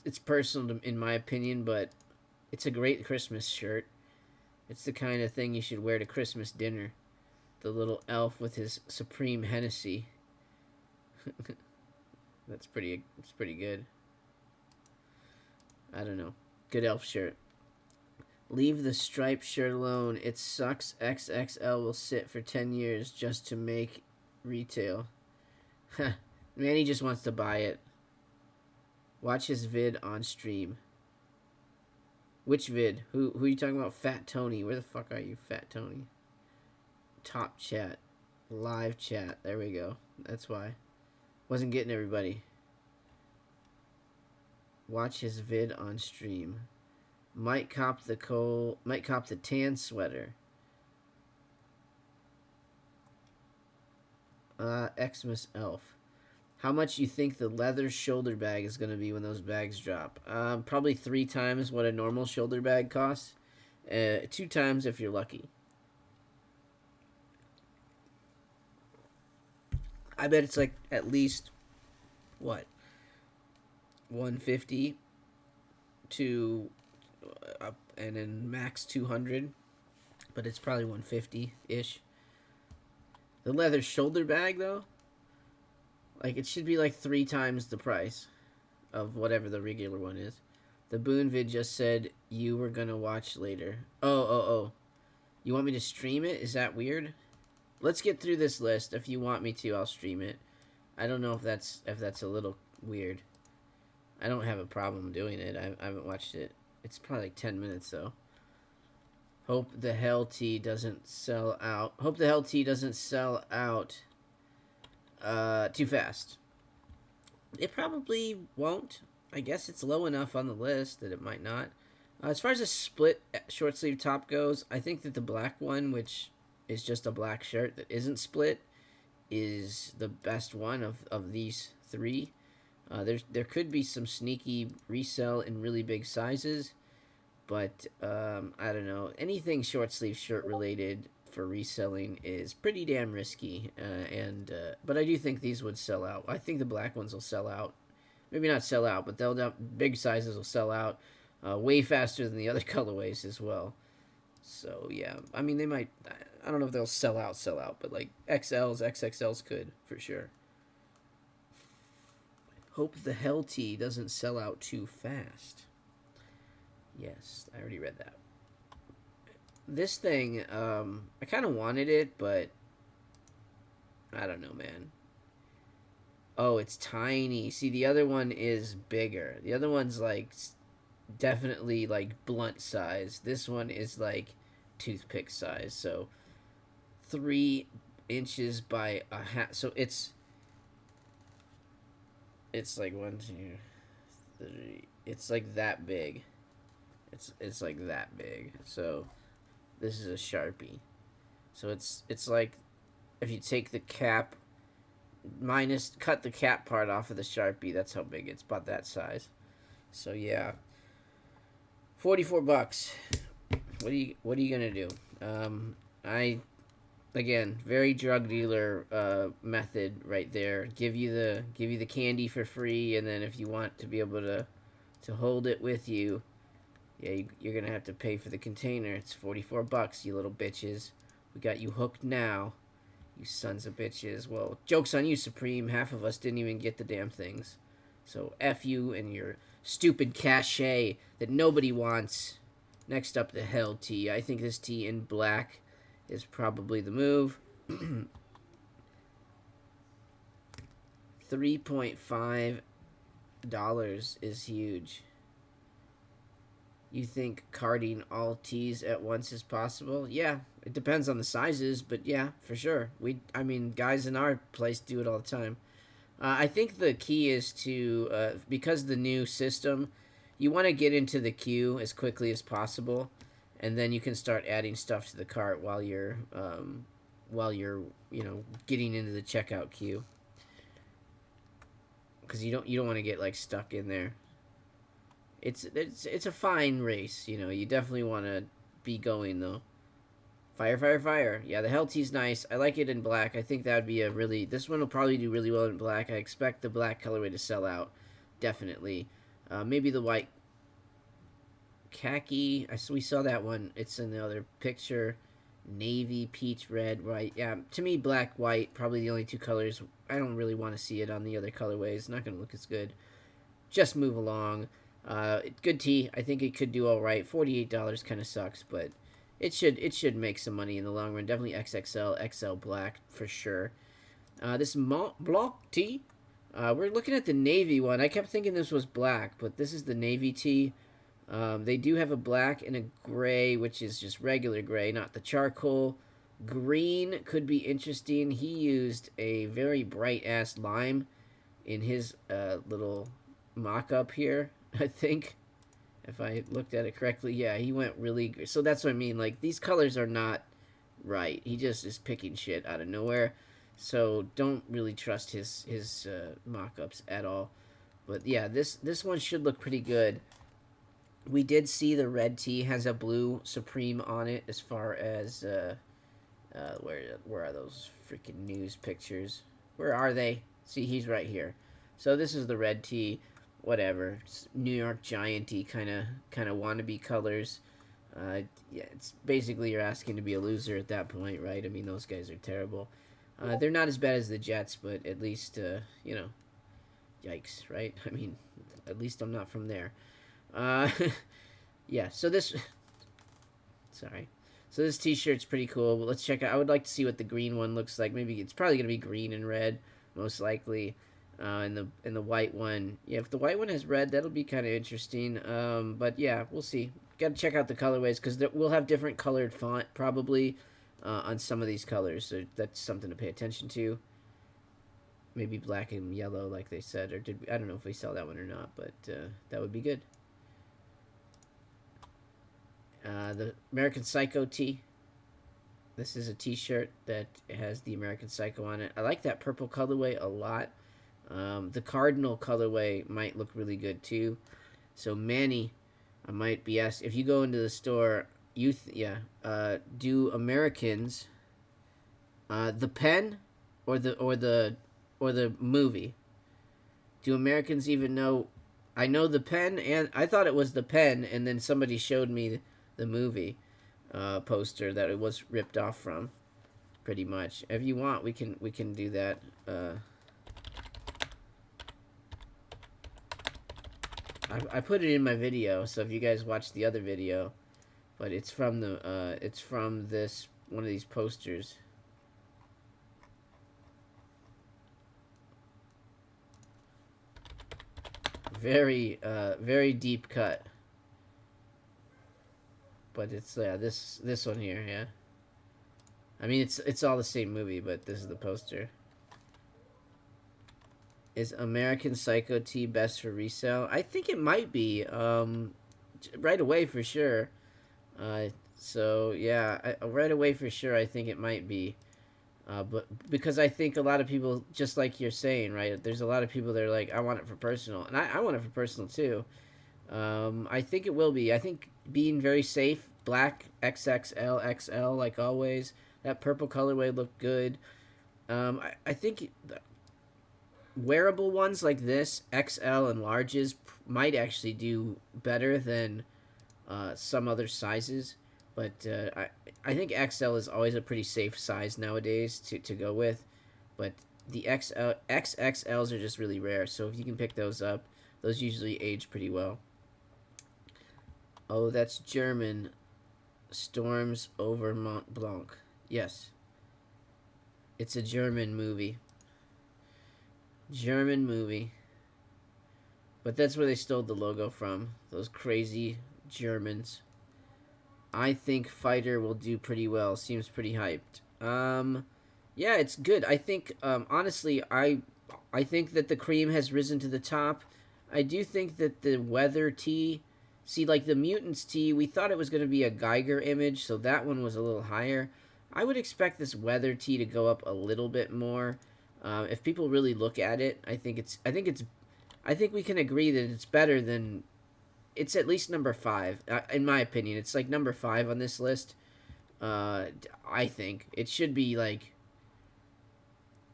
It's personal in my opinion, but it's a great Christmas shirt. It's the kind of thing you should wear to Christmas dinner. The little elf with his Supreme Hennessy. It's pretty good. I don't know. Good elf shirt. Leave the striped shirt alone. It sucks. XXL will sit for 10 years just to make retail. Manny just wants to buy it. Watch his vid on stream. Which vid? Who are you talking about? Fat Tony. Where the fuck are you, Fat Tony? Top chat. Live chat. There we go. That's why. Wasn't getting everybody. Watch his vid on stream. Might cop the tan sweater. Xmas elf. How much you think the leather shoulder bag is going to be when those bags drop? Probably 3 times what a normal shoulder bag costs. 2 times if you're lucky. I bet it's like at least what 150 to and then max 200, but it's probably 150 ish. The leather shoulder bag though, like it should be like 3 times the price of whatever the regular one is. The Boone vid just said you were gonna watch later. Oh. You want me to stream it? Is that weird? Let's get through this list. If you want me to, I'll stream it. I don't know if that's a little weird. I don't have a problem doing it. I haven't watched it. It's probably like 10 minutes though. Hope the Hell Tee doesn't sell out. Hope the Hell Tee doesn't sell out too fast. It probably won't. I guess it's low enough on the list that it might not. As far as a split short sleeve top goes, I think that the black one, which is just a black shirt that isn't split, is the best one of these 3. There could be some sneaky resell in really big sizes, but I don't know. Anything short sleeve shirt related for reselling is pretty damn risky, but I do think these would sell out. I think the black ones will sell out. Maybe not sell out, but big sizes will sell out way faster than the other colorways as well. So yeah, I mean they might. I don't know if they'll sell out, but like XLs, XXLs could for sure. Hope the Hell Tee doesn't sell out too fast. Yes, I already read that. This thing, I kind of wanted it, but I don't know, man. Oh, it's tiny. See, the other one is bigger. The other one's like definitely like blunt size. This one is like toothpick size. So 3 inches by a half. So it's like 1, 2, 3. It's like that big. It's like that big. So this is a Sharpie. So it's like if you take the cap cut the cap part off of the Sharpie, that's how big it's about that size. So yeah. $44. What are you gonna do? I again, very drug dealer method right there. Give you the candy for free, and then if you want to be able to hold it with you, yeah, you're gonna have to pay for the container. It's $44, you little bitches. We got you hooked now, you sons of bitches. Well, joke's on you, Supreme. Half of us didn't even get the damn things. So F you and your stupid cachet that nobody wants. Next up, the Hell Tee. I think this tee in black is probably the move. $3.5 is huge. You think carding all tees at once is possible? Yeah, it depends on the sizes, but yeah, for sure. Guys in our place do it all the time. I think the key is to, because the new system, you want to get into the queue as quickly as possible, and then you can start adding stuff to the cart while you're getting into the checkout queue. Because you don't want to get like stuck in there. It's a fine race, You definitely want to be going though. Fire. Yeah, the Hell Tee's nice. I like it in black. I think that would be this one will probably do really well in black. I expect the black colorway to sell out. Definitely. Maybe the white khaki. We saw that one. It's in the other picture. Navy, peach, red, white. Yeah, to me, black, white, probably the only 2 colors. I don't really want to see it on the other colorways. It's not going to look as good. Just move along. Good tee. I think it could do all right. $48 kind of sucks, but it should make some money in the long run. Definitely XXL, XL black for sure. This Mont Blanc tee. We're looking at the navy one. I kept thinking this was black, but this is the navy tee. They do have a black and a gray, which is just regular gray, not the charcoal. Green could be interesting. He used a very bright ass lime in his little mock-up here, I think. If I looked at it correctly, yeah, he went really... So that's what I mean, like, these colors are not right. He just is picking shit out of nowhere. So don't really trust his mock-ups at all. But yeah, this one should look pretty good. We did see the red tee has a blue Supreme on it. As far as where are those freaking news pictures? Where are they? See, he's right here. So this is the red tee. Whatever, it's New York Giant-y kind of wannabe colors. Yeah, it's basically you're asking to be a loser at that point, right? I mean, those guys are terrible. They're not as bad as the Jets, but at least yikes, right? I mean, at least I'm not from there. Uh, yeah. So this, sorry. So this T-shirt's pretty cool. But let's check out. I would like to see what the green one looks like. Maybe it's probably gonna be green and red, most likely. And the white one, yeah. If the white one has red, that'll be kind of interesting. But yeah, we'll see. Got to check out the colorways because we'll have different colored font probably on some of these colors. So that's something to pay attention to. Maybe black and yellow, like they said, or I don't know if we sell that one or not, but that would be good. The American Psycho tee. This is a T-shirt that has the American Psycho on it. I like that purple colorway a lot. The Cardinal colorway might look really good too. So Manny, I might be asked if you go into the store. Do Americans the pen or the movie? Do Americans even know? I know the pen, and I thought it was the pen, and then somebody showed me the movie poster that it was ripped off from. Pretty much. If you want, we can do that. I put it in my video, so if you guys watched the other video, but it's from this one of these posters. Very deep cut. But it's this one here, yeah. I mean it's all the same movie, but this is the poster. Is American Psycho tee best for resale? I think it might be. Right away for sure. So yeah, right away for sure. I think it might be. But because I think a lot of people, just like you're saying, right? There's a lot of people that are like, I want it for personal, and I want it for personal too. I think it will be. I think being very safe, black XXL XL like always. That purple colorway looked good. I think wearable ones like this, XL and larges, might actually do better than some other sizes. But I think XL is always a pretty safe size nowadays to go with. But the XXLs are just really rare. So if you can pick those up, those usually age pretty well. Oh, that's German. Storms over Mont Blanc. Yes. It's a German movie. German movie. But that's where they stole the logo from. Those crazy Germans. I think Fighter will do pretty well. Seems pretty hyped. Yeah, it's good. I think, honestly, I think that the cream has risen to the top. I do think that the Weather tee, see, like the Mutants tee, we thought it was going to be a Geiger image, so that one was a little higher. I would expect this Weather tee to go up a little bit more. If people really look at it, I think we can agree that it's better than. It's at least number 5, in my opinion. It's like number 5 on this list. I think it should be like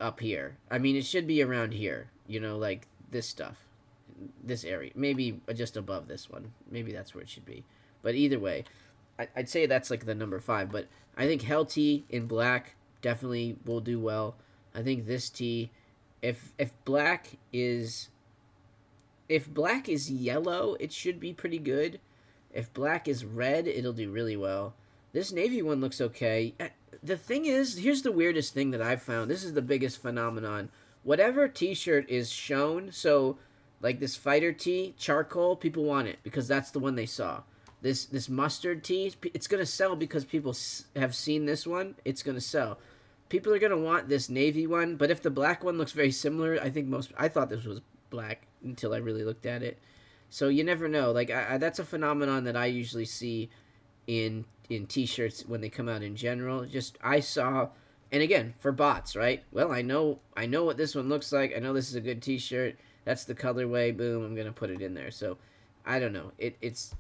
up here. I mean, it should be around here. Like this stuff, this area, maybe just above this one. Maybe that's where it should be. But either way, I'd say that's like the number 5. But I think Hell Tee in black definitely will do well. I think this tee, if black is yellow, it should be pretty good. If black is red, it'll do really well. This navy one looks okay. The thing is, here's the weirdest thing that I've found. This is the biggest phenomenon. Whatever t-shirt is shown, so like this Fighter tee, charcoal, people want it because that's the one they saw. This mustard tee, it's going to sell because people have seen this one. It's going to sell. People are going to want this navy one, but if the black one looks very similar, I thought this was black until I really looked at it. So you never know. Like that's a phenomenon that I usually see in t-shirts when they come out in general. Just I saw And again, for bots, right? Well, I know what this one looks like. I know this is a good T-shirt. That's the colorway. Boom, I'm gonna put it in there. So, I don't know. It's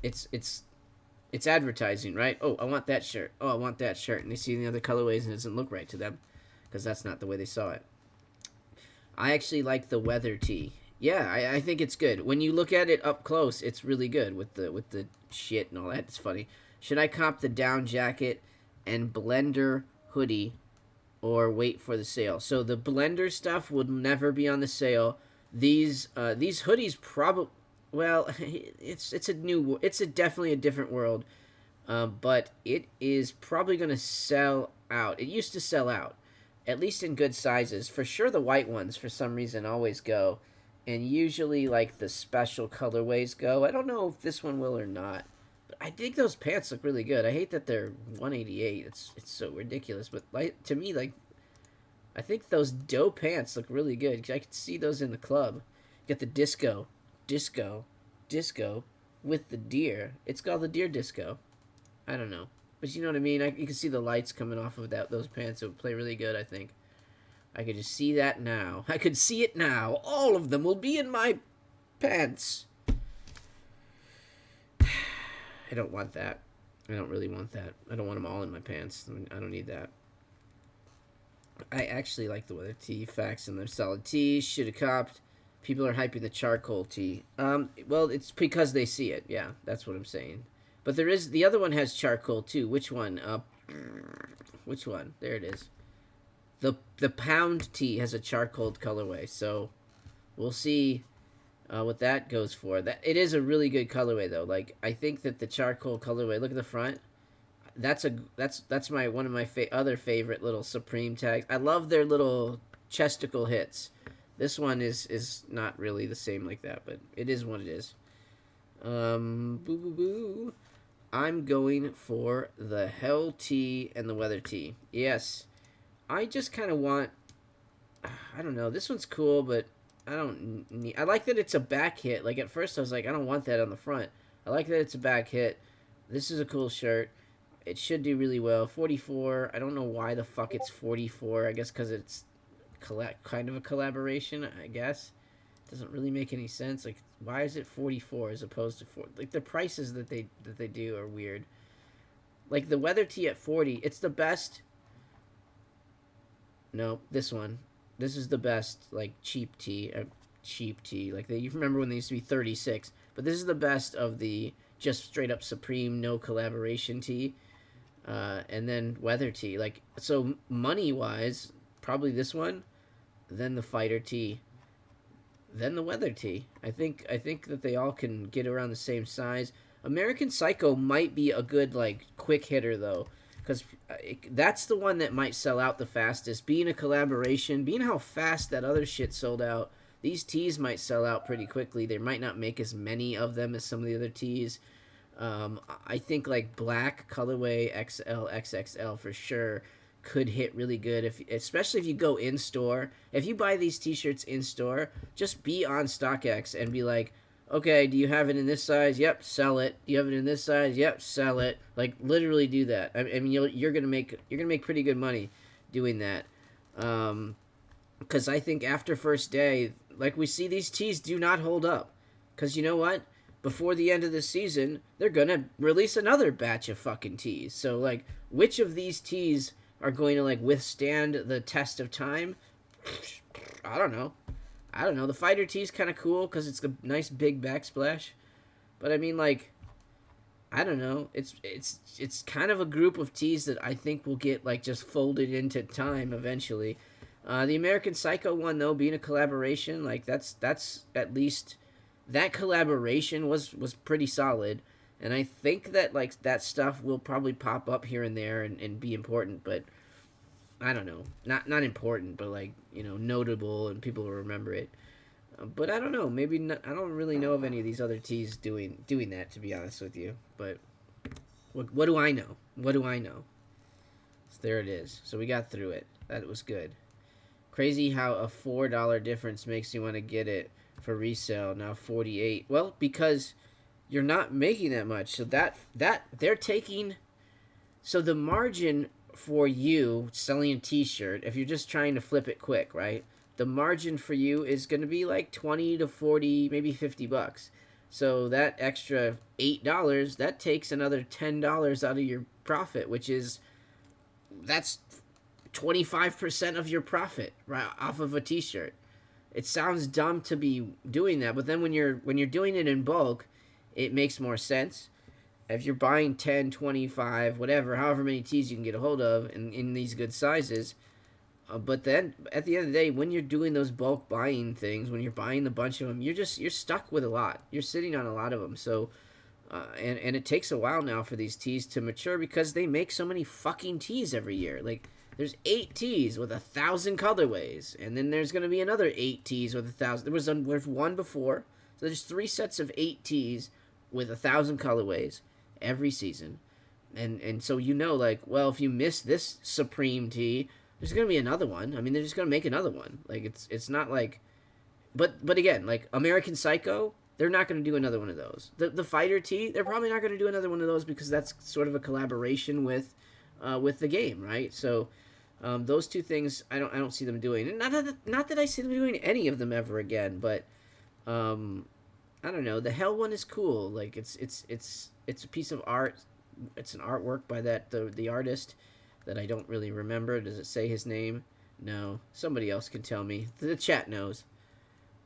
advertising, right? Oh, I want that shirt. Oh, I want that shirt. And they see the other colorways and it doesn't look right to them because that's not the way they saw it. I actually like the weather tee. Yeah, I think it's good. When you look at it up close, it's really good with the shit and all that. It's funny. Should I cop the down jacket and blender hoodie or wait for the sale? So the blender stuff would never be on the sale. These hoodies probably, well, it's definitely a different world, but it is probably gonna sell out. It used to sell out, at least in good sizes. For sure, the white ones for some reason always go, and usually like the special colorways go. I don't know if this one will or not. I think those pants look really good. I hate that they're 188. It's so ridiculous. But like to me, like I think those doe pants look really good. I could see those in the club. You got the disco with the deer. It's called the deer disco. I don't know, but you know what I mean. You can see the lights coming off of those pants. It would play really good. I think. I could just see that now. I could see it now. All of them will be in my pants. I don't want that. I don't really want that. I don't want them all in my pants. I don't need that. I actually like the weather tee. Facts and their solid tees. Should have copped. People are hyping the charcoal tee. Well, it's because they see it. Yeah, that's what I'm saying. But the other one has charcoal too. Which one? Which one? There it is. The pound tee has a charcoal colorway. So we'll see what that goes for. That it is a really good colorway though. Like I think that the charcoal colorway. Look at the front. That's my one of my other favorite little Supreme tags. I love their little chesticle hits. This one is not really the same like that, but it is what it is. Boo boo boo. I'm going for the hell tee and the weather tee. Yes, I just kind of want. I don't know. This one's cool, but I don't need. I like that it's a back hit. Like at first, I was like, I don't want that on the front. I like that it's a back hit. This is a cool shirt. It should do really well. 44. I don't know why the fuck it's 44. I guess because it's kind of a collaboration. I guess doesn't really make any sense. Like, why is it 44 as opposed to 4? Like the prices that they do are weird. Like the weather tee at 40. It's the best. No, this one. This is the best, like, cheap tee. Like, you remember when they used to be 36. But this is the best of the just straight up Supreme, no collaboration tee. And then weather tee. Like, so money-wise, probably this one. Then the fighter tee. Then the weather tee. I think that they all can get around the same size. American Psycho might be a good, like, quick hitter, though. Because that's the one that might sell out the fastest. Being a collaboration, being how fast that other shit sold out, these tees might sell out pretty quickly. They might not make as many of them as some of the other tees. I think like black colorway XL, XXL for sure could hit really good, especially if you go in store. If you buy these t-shirts in store, just be on StockX and be like, okay, do you have it in this size? Yep, sell it. Do you have it in this size? Yep, sell it. Like literally do that. I mean, you're gonna make pretty good money doing that. Because I think after first day, like we see these tees do not hold up. Because you know what? Before the end of the season, they're gonna release another batch of fucking tees. So like, which of these tees are going to like withstand the test of time? I don't know. The fighter tee is kind of cool because it's a nice big backsplash. But I mean, like, I don't know. It's kind of a group of tees that I think will get like just folded into time eventually. The American Psycho one though, being a collaboration, like that's at least that collaboration was pretty solid. And I think that like that stuff will probably pop up here and there and be important, but I don't know, not important, but like, you know, notable and people will remember it. But I don't know, maybe not, I don't really know of any of these other tees doing that, to be honest with you. But what do I know? What do I know? So there it is. So we got through it. That was good. Crazy how a $4 difference makes you want to get it for resale. Now 48. Well, because you're not making that much. So that they're taking. So the margin for you selling a t-shirt, if you're just trying to flip it quick, right? The margin for you is going to be like 20 to 40, maybe $50. So that extra $8, that takes another $10 out of your profit, that's 25% of your profit right off of a t-shirt. It sounds dumb to be doing that, but then when you're doing it in bulk, it makes more sense. If you're buying 10, 25, whatever, however many tees you can get a hold of in these good sizes, but then at the end of the day, when you're doing those bulk buying things, when you're buying a bunch of them, you're stuck with a lot. You're sitting on a lot of them. So, and it takes a while now for these tees to mature because they make so many fucking tees every year. Like, there's 8 tees with 1,000 colorways, and then there's going to be another 8 tees with 1,000. There's one before, so there's 3 sets of 8 tees with 1,000 colorways every season, and so like, well, if you miss this Supreme tee, there's gonna be another one. I mean, they're just gonna make another one. Like, it's not like, but again, like American Psycho, they're not gonna do another one of those. The Fighter tee, they're probably not gonna do another one of those because that's sort of a collaboration with the game, right? So those two things, I don't see them doing, and not that I see them doing any of them ever again, but I don't know. The Hell one is cool. Like, it's a piece of art. It's an artwork by the artist that I don't really remember. Does it say his name? No. Somebody else can tell me. The chat knows.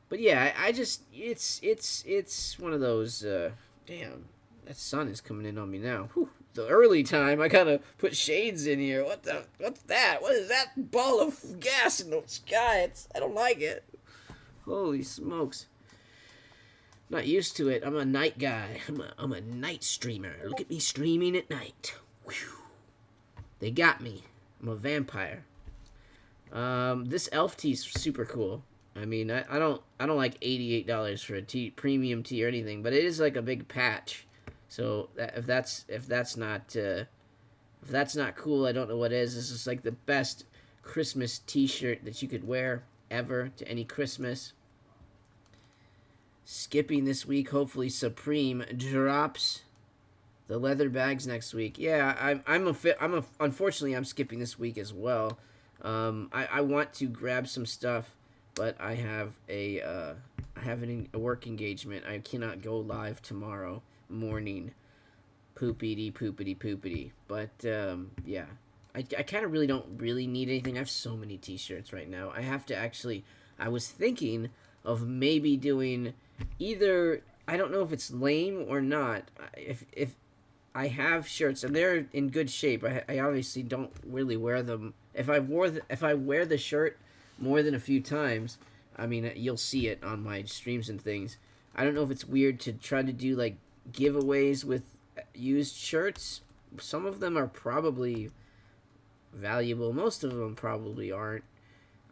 But yeah, I just it's one of those. Damn, that sun is coming in on me now. Whew, the early time. I gotta put shades in here. What's that? What is that ball of gas in the sky? I don't like it. Holy smokes. Not used to it. I'm a night guy. I'm a night streamer. Look at me streaming at night. Whew. They got me. I'm a vampire. This elf tee's super cool. I mean, I don't like $88 for a premium tee or anything, but it is like a big patch. So if that's not cool, I don't know what is. This is like the best Christmas t-shirt that you could wear ever to any Christmas. Skipping this week, hopefully Supreme drops the leather bags next week. Yeah, unfortunately I'm skipping this week as well. I want to grab some stuff, but I have a work engagement. I cannot go live tomorrow morning. Poopity. But yeah, I kind of really don't really need anything. I have so many t-shirts right now. I was thinking of maybe doing either, I don't know if it's lame or not. If I have shirts and they're in good shape, I obviously don't really wear them. If I wear the shirt more than a few times, I mean, you'll see it on my streams and things. I don't know if it's weird to try to do like giveaways with used shirts. Some of them are probably valuable. Most of them probably aren't.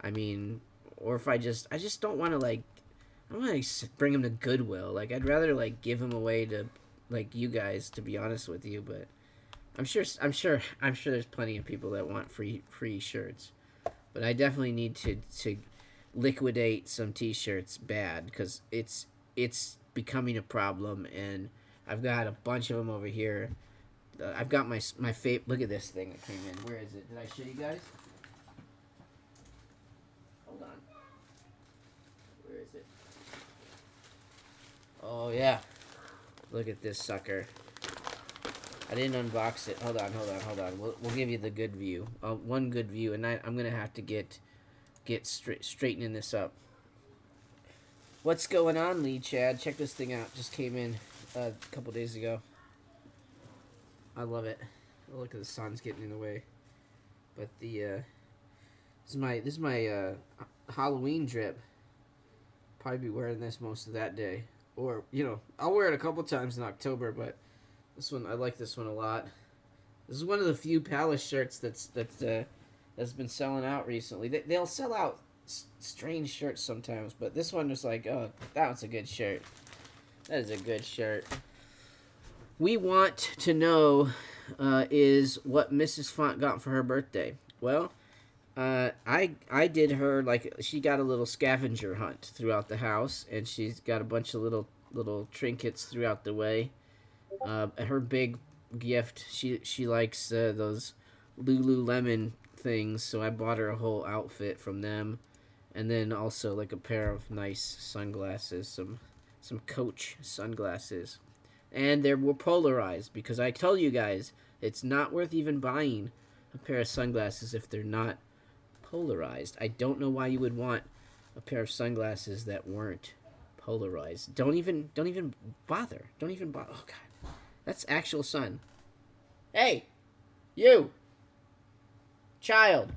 I mean, or if I just don't want to like, I don't want to bring them to Goodwill. Like, I'd rather like give them away to like you guys, to be honest with you. But I'm sure there's plenty of people that want free shirts. But I definitely need to liquidate some t-shirts bad, because it's becoming a problem, and I've got a bunch of them over here. I've got my favorite. Look at this thing that came in. Where is it? Did I show you guys? Hold on. Where is it? Oh yeah. Look at this sucker. I didn't unbox it. Hold on. We'll give you the good view. One good view, and I'm gonna have to get straightening this up. What's going on, Lee Chad? Check this thing out. Just came in a couple days ago. I love it. Oh, look at the sun's getting in the way. But this is my Halloween drip. Probably be wearing this most of that day, or I'll wear it a couple times in October. But this one, I like this one a lot. This is one of the few Palace shirts that's been selling out recently. They'll sell out strange shirts sometimes, but this one was like, oh, that one's a good shirt. That is a good shirt. We want to know is what Mrs. Font got for her birthday. Well, I did her, like, she got a little scavenger hunt throughout the house, and she's got a bunch of little trinkets throughout the way. Her big gift, she likes those Lululemon things, so I bought her a whole outfit from them, and then also like a pair of nice sunglasses, some Coach sunglasses, and they were polarized because I tell you guys it's not worth even buying a pair of sunglasses if they're not polarized. I don't know why you would want a pair of sunglasses that weren't polarized. Don't even bother. Don't even bother. Oh god. That's actual sun. Hey, you child.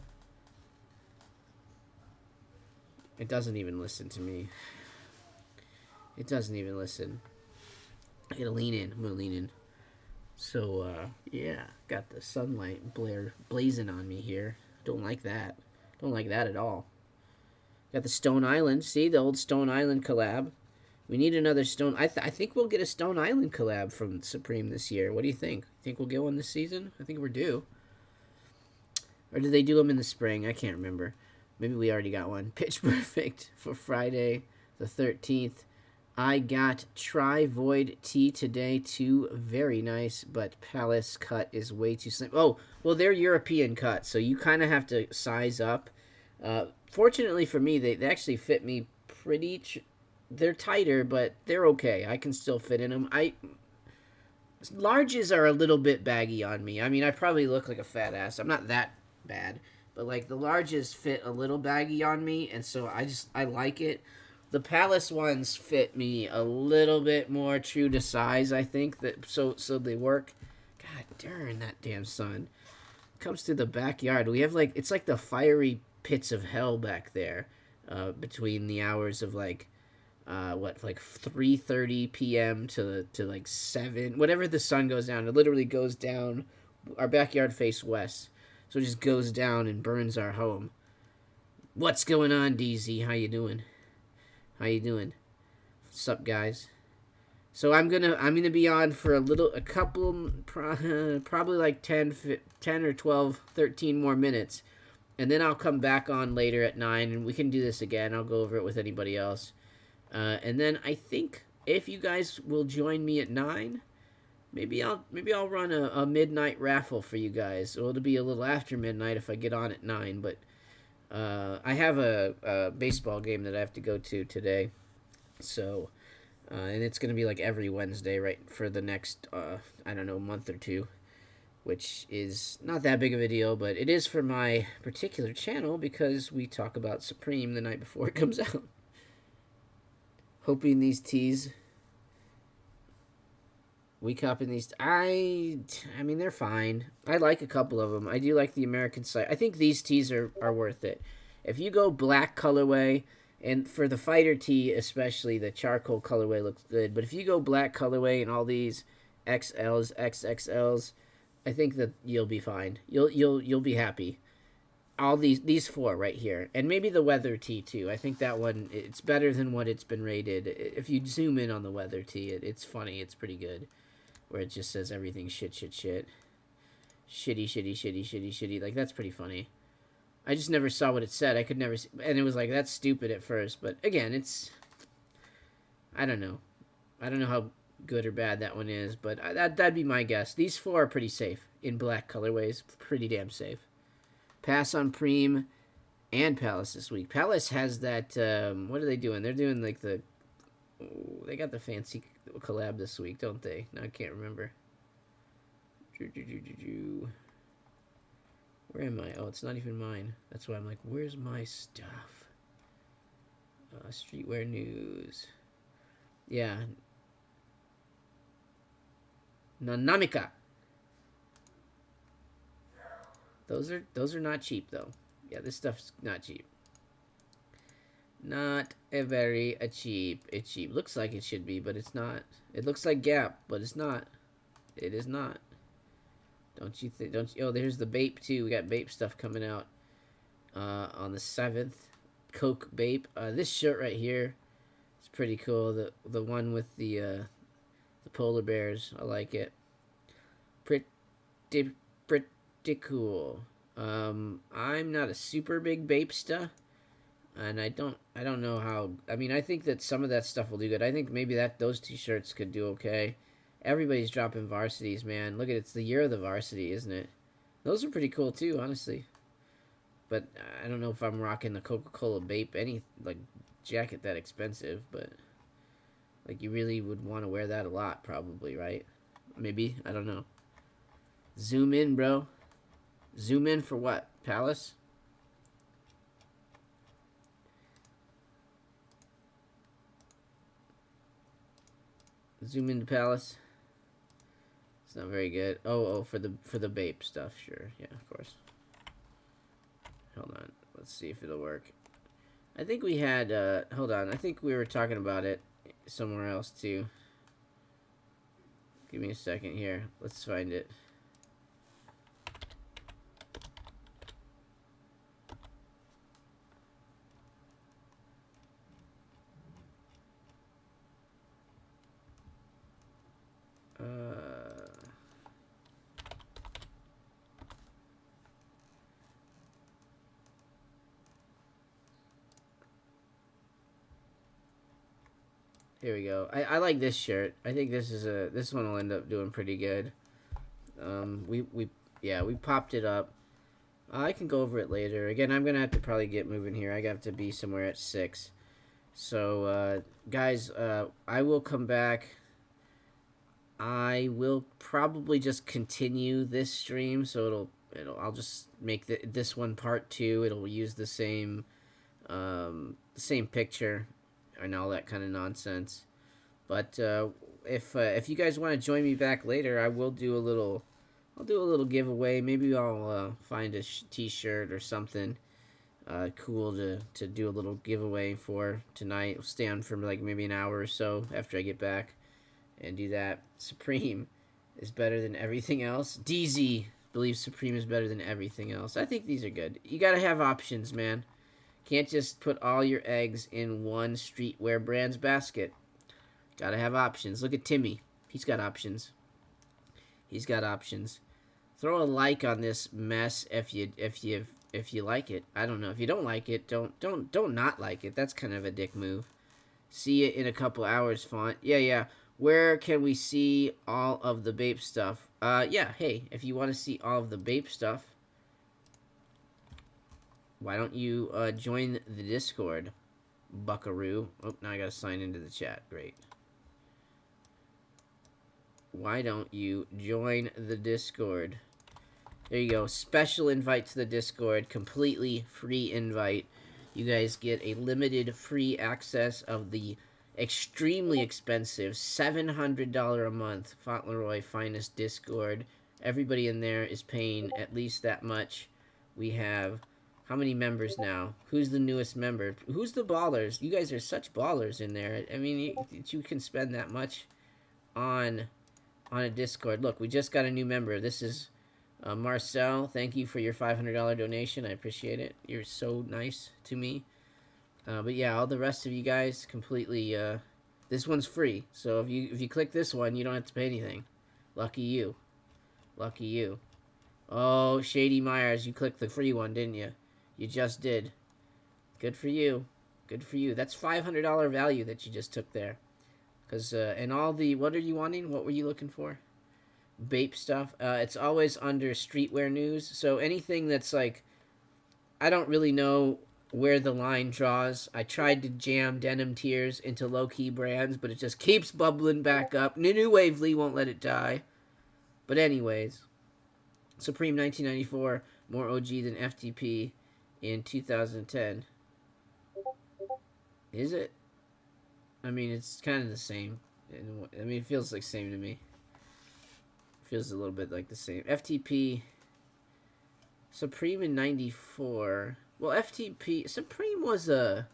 It doesn't even listen to me. It doesn't even listen. I gotta lean in. I'm gonna lean in. So, yeah, got the sunlight blazing on me here. Don't like that. Don't like that at all. Got the Stone Island. See, the old Stone Island collab. We need another Stone... I think we'll get a Stone Island collab from Supreme this year. What do you think? Think we'll get one this season? I think we're due. Or did they do them in the spring? I can't remember. Maybe we already got one. Pitch Perfect for Friday the 13th. I got Tri-Void Tee today, too. Very nice, but Palace cut is way too slim. Oh, well, they're European cut, so you kind of have to size up. Fortunately for me, they actually fit me pretty... they're tighter, but they're okay. I can still fit in them. Larges are a little bit baggy on me. I mean, I probably look like a fat ass. I'm not that bad. But, like, the larges fit a little baggy on me, and so I like it. The Palace ones fit me a little bit more true to size, I think. So they work. God darn, that damn sun. Comes to the backyard. We have, like, it's like the fiery pits of hell back there. Between the hours of, like, 3:30 p.m. to like 7. Whenever the sun goes down, it literally goes down. Our backyard face west. So it just goes down and burns our home. What's going on, DZ? How you doing? What's up, guys? So I'm gonna be on for a couple, probably like 10 or 12, 13 more minutes, and then I'll come back on later at 9, and we can do this again. I'll go over it with anybody else, and then I think if you guys will join me at 9. Maybe I'll run a midnight raffle for you guys. Well, it'll be a little after midnight if I get on at 9, but I have a baseball game that I have to go to today. So, and it's going to be like every Wednesday, right, for the next, month or two, which is not that big of a deal, but it is for my particular channel because we talk about Supreme the night before it comes out. Hoping these tees... We copping these. I mean, they're fine. I like a couple of them. I do like the American side. I think these tees are worth it. If you go black colorway, and for the fighter tee especially, the charcoal colorway looks good. But if you go black colorway and all these XLs, XXLs, I think that you'll be fine. You'll be happy. All these 4 right here, and maybe the weather tee too. I think that one, it's better than what it's been rated. If you zoom in on the weather tee, it's funny. It's pretty good. Where it just says everything shit. Shitty. Like, that's pretty funny. I just never saw what it said. I could never see, and it was like, that's stupid at first. But again, it's... I don't know. I don't know how good or bad that one is, but that'd be my guess. These 4 are pretty safe in black colorways. Pretty damn safe. Pass on Preem and Palace this week. Palace has that... what are they doing? They're doing, like, the... Oh, they got the fancy collab this week, don't they? No, I can't remember. Where am I? Oh, it's not even mine. That's why I'm like, where's my stuff? Streetwear news. Yeah. Nanamika. Those are not cheap though. Yeah, this stuff's not cheap. Not a very cheap. It's cheap. Looks like it should be, but it's not. It looks like Gap, but it's not. It is not. Don't you think? Don't you? Oh, there's the Bape too. We got Bape stuff coming out on the 7th. Coke Bape. This shirt right here is pretty cool. The one with the polar bears. I like it. Pretty cool. I'm not a super big Bapesta, and I don't know how. I mean, I think that some of that stuff will do good. I think maybe those t-shirts could do okay. Everybody's dropping varsities, man. Look at it. It's the year of the varsity, isn't it? Those are pretty cool too, honestly. But I don't know if I'm rocking the Coca-Cola Vape any like jacket that expensive, but like you really would want to wear that a lot, probably, right? Maybe, I don't know. Zoom in, bro. Zoom in for what? Palace? Zoom into Palace. It's not very good. Oh, for the Vape stuff, sure. Yeah, of course. Hold on. Let's see if it'll work. I think we had hold on. I think we were talking about it somewhere else too. Give me a second here. Let's find it. Here we go. I like this shirt. I think this one will end up doing pretty good. We popped it up. I can go over it later. Again, I'm gonna have to probably get moving here. I got to be somewhere at 6. So guys, I will come back. I will probably just continue this stream, so I'll just make this one part 2. It'll use the same picture and all that kind of nonsense. But if you guys want to join me back later, I will do a little. I'll do a little giveaway. Maybe I'll find a t-shirt or something cool to do a little giveaway for tonight. We'll stay on for like maybe an hour or so after I get back and do that. Supreme is better than everything else. DZ believes Supreme is better than everything else. I think these are good. You gotta have options, man. Can't just put all your eggs in one streetwear brand's basket. Gotta have options. Look at Timmy. He's got options. He's got options. Throw a like on this mess if you like it. I don't know. If you don't like it, don't not like it. That's kind of a dick move. See it in a couple hours, Font. Yeah. Where can we see all of the Bape stuff? Yeah, hey, if you want to see all of the Bape stuff, why don't you join the Discord, buckaroo? Oh, now I gotta sign into the chat. Great. Why don't you join the Discord? There you go. Special invite to the Discord. Completely free invite. You guys get a limited free access of the extremely expensive $700 a month Fauntleroy Finest Discord. Everybody in there is paying at least that much. We have how many members now? Who's the newest member? Who's the ballers? You guys are such ballers in there. I mean, you can spend that much on a Discord. Look, we just got a new member. This is Marcel. Thank you for your $500 donation. I appreciate it. You're so nice to me. But yeah, all the rest of you guys completely. This one's free. So if you click this one, you don't have to pay anything. Lucky you. Lucky you. Oh, Shady Myers, you clicked the free one, didn't you? You just did. Good for you. Good for you. That's $500 value that you just took there. Because, and all the, what are you wanting? What were you looking for? Bape stuff. It's always under streetwear news. So anything that's like, I don't really know where the line draws. I tried to jam Denim Tears into low-key brands, but it just keeps bubbling back up. New Wavely won't let it die. But anyways, Supreme 1994, more OG than FTP in 2010. Is it? I mean, it's kind of the same. I mean, it feels like the same to me. Feels a little bit like the same. FTP, Supreme in 94. Well, FTP, Supreme was the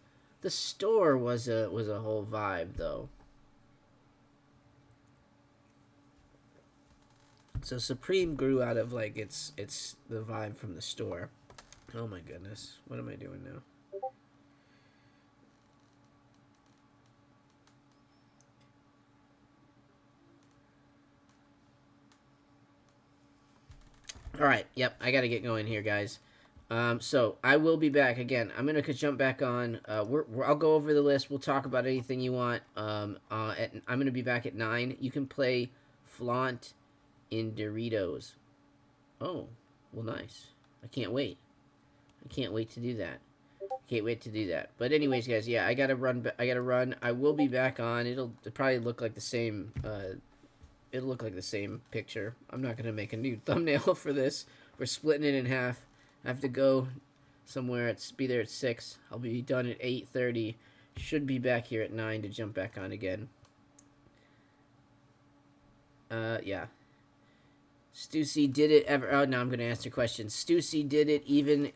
store was a whole vibe though. So Supreme grew out of like it's the vibe from the store. Oh my goodness, what am I doing now? All right, yep, I gotta get going here, guys. So I will be back again. I'm gonna jump back on. I'll go over the list. We'll talk about anything you want. I'm gonna be back at 9. You can play Flaunt in Doritos. Oh, Well, nice. I can't wait. I can't wait to do that. Can't wait to do that. But anyways, guys, yeah, I gotta run. I gotta run. I will be back on. It'll probably look like the same. It'll look like the same picture. I'm not gonna make a new thumbnail for this. We're splitting it in half. I have to go somewhere. Be there at 6. I'll be done at 8:30. Should be back here at 9 to jump back on again. Yeah. Stussy, did it ever... Oh, now I'm going to answer questions. Stussy, did it even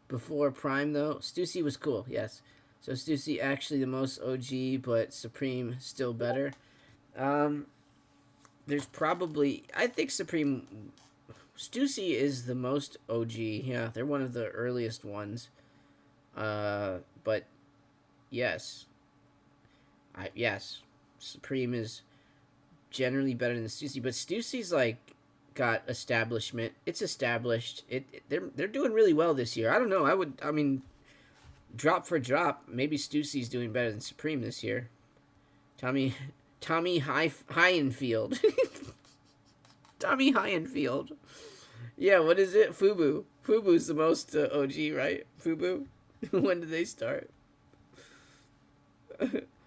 before Prime, though? Stussy was cool, yes. So Stussy actually the most OG, but Supreme still better. There's probably... I think Supreme... Stussy is the most OG. Yeah, they're one of the earliest ones. But, yes. Yes. Supreme is generally better than Stussy, but Stussy's, like, got establishment. It's established. They're doing really well this year. I don't know. I mean, drop for drop, maybe Stussy's doing better than Supreme this year. Tommy Hyenfield. Tommy Hyenfield. Yeah, what is it? Fubu. Fubu's the most OG, right? Fubu. When did they start?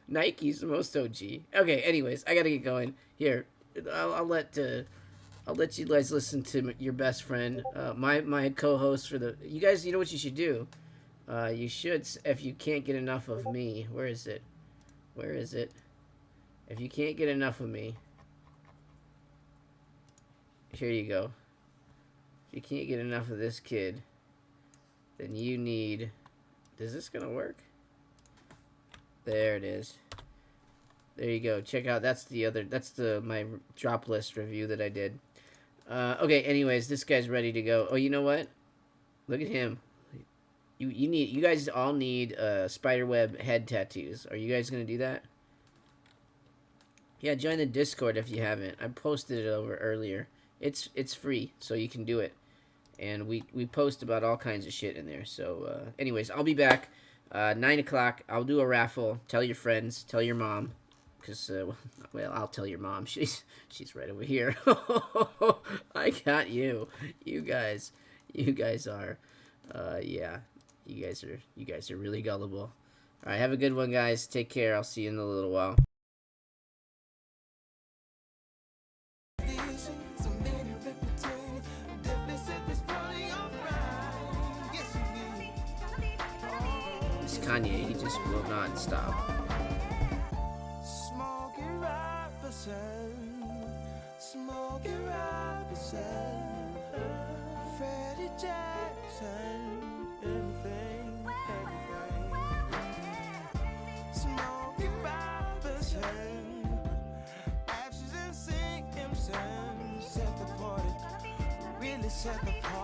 Nike's the most OG. Okay, anyways, I gotta get going. Here, I'll let you guys listen to your best friend, my co-host for the. You guys, you know what you should do? You should, if you can't get enough of me. Where is it? Where is it? If you can't get enough of me, here you go. If you can't get enough of this kid, then you need. Is this gonna work? There it is. There you go. Check out. That's my Droplist review that I did. Okay. Anyways, this guy's ready to go. Oh, you know what? Look at him. You guys all need spiderweb head tattoos. Are you guys gonna do that? Yeah, join the Discord if you haven't. I posted it over earlier. It's free, so you can do it. And we post about all kinds of shit in there. So, anyways, I'll be back 9 o'clock. I'll do a raffle. Tell your friends. Tell your mom. Because, well, I'll tell your mom. She's right over here. I got you. You guys are, yeah. You guys are really gullible. All right, have a good one, guys. Take care. I'll see you in a little while. Kanye, he just will not stop. Smokey Robinson, Freddie Jackson, everything. Smokey Robinson, ashes and sing him, set the party, really set the party.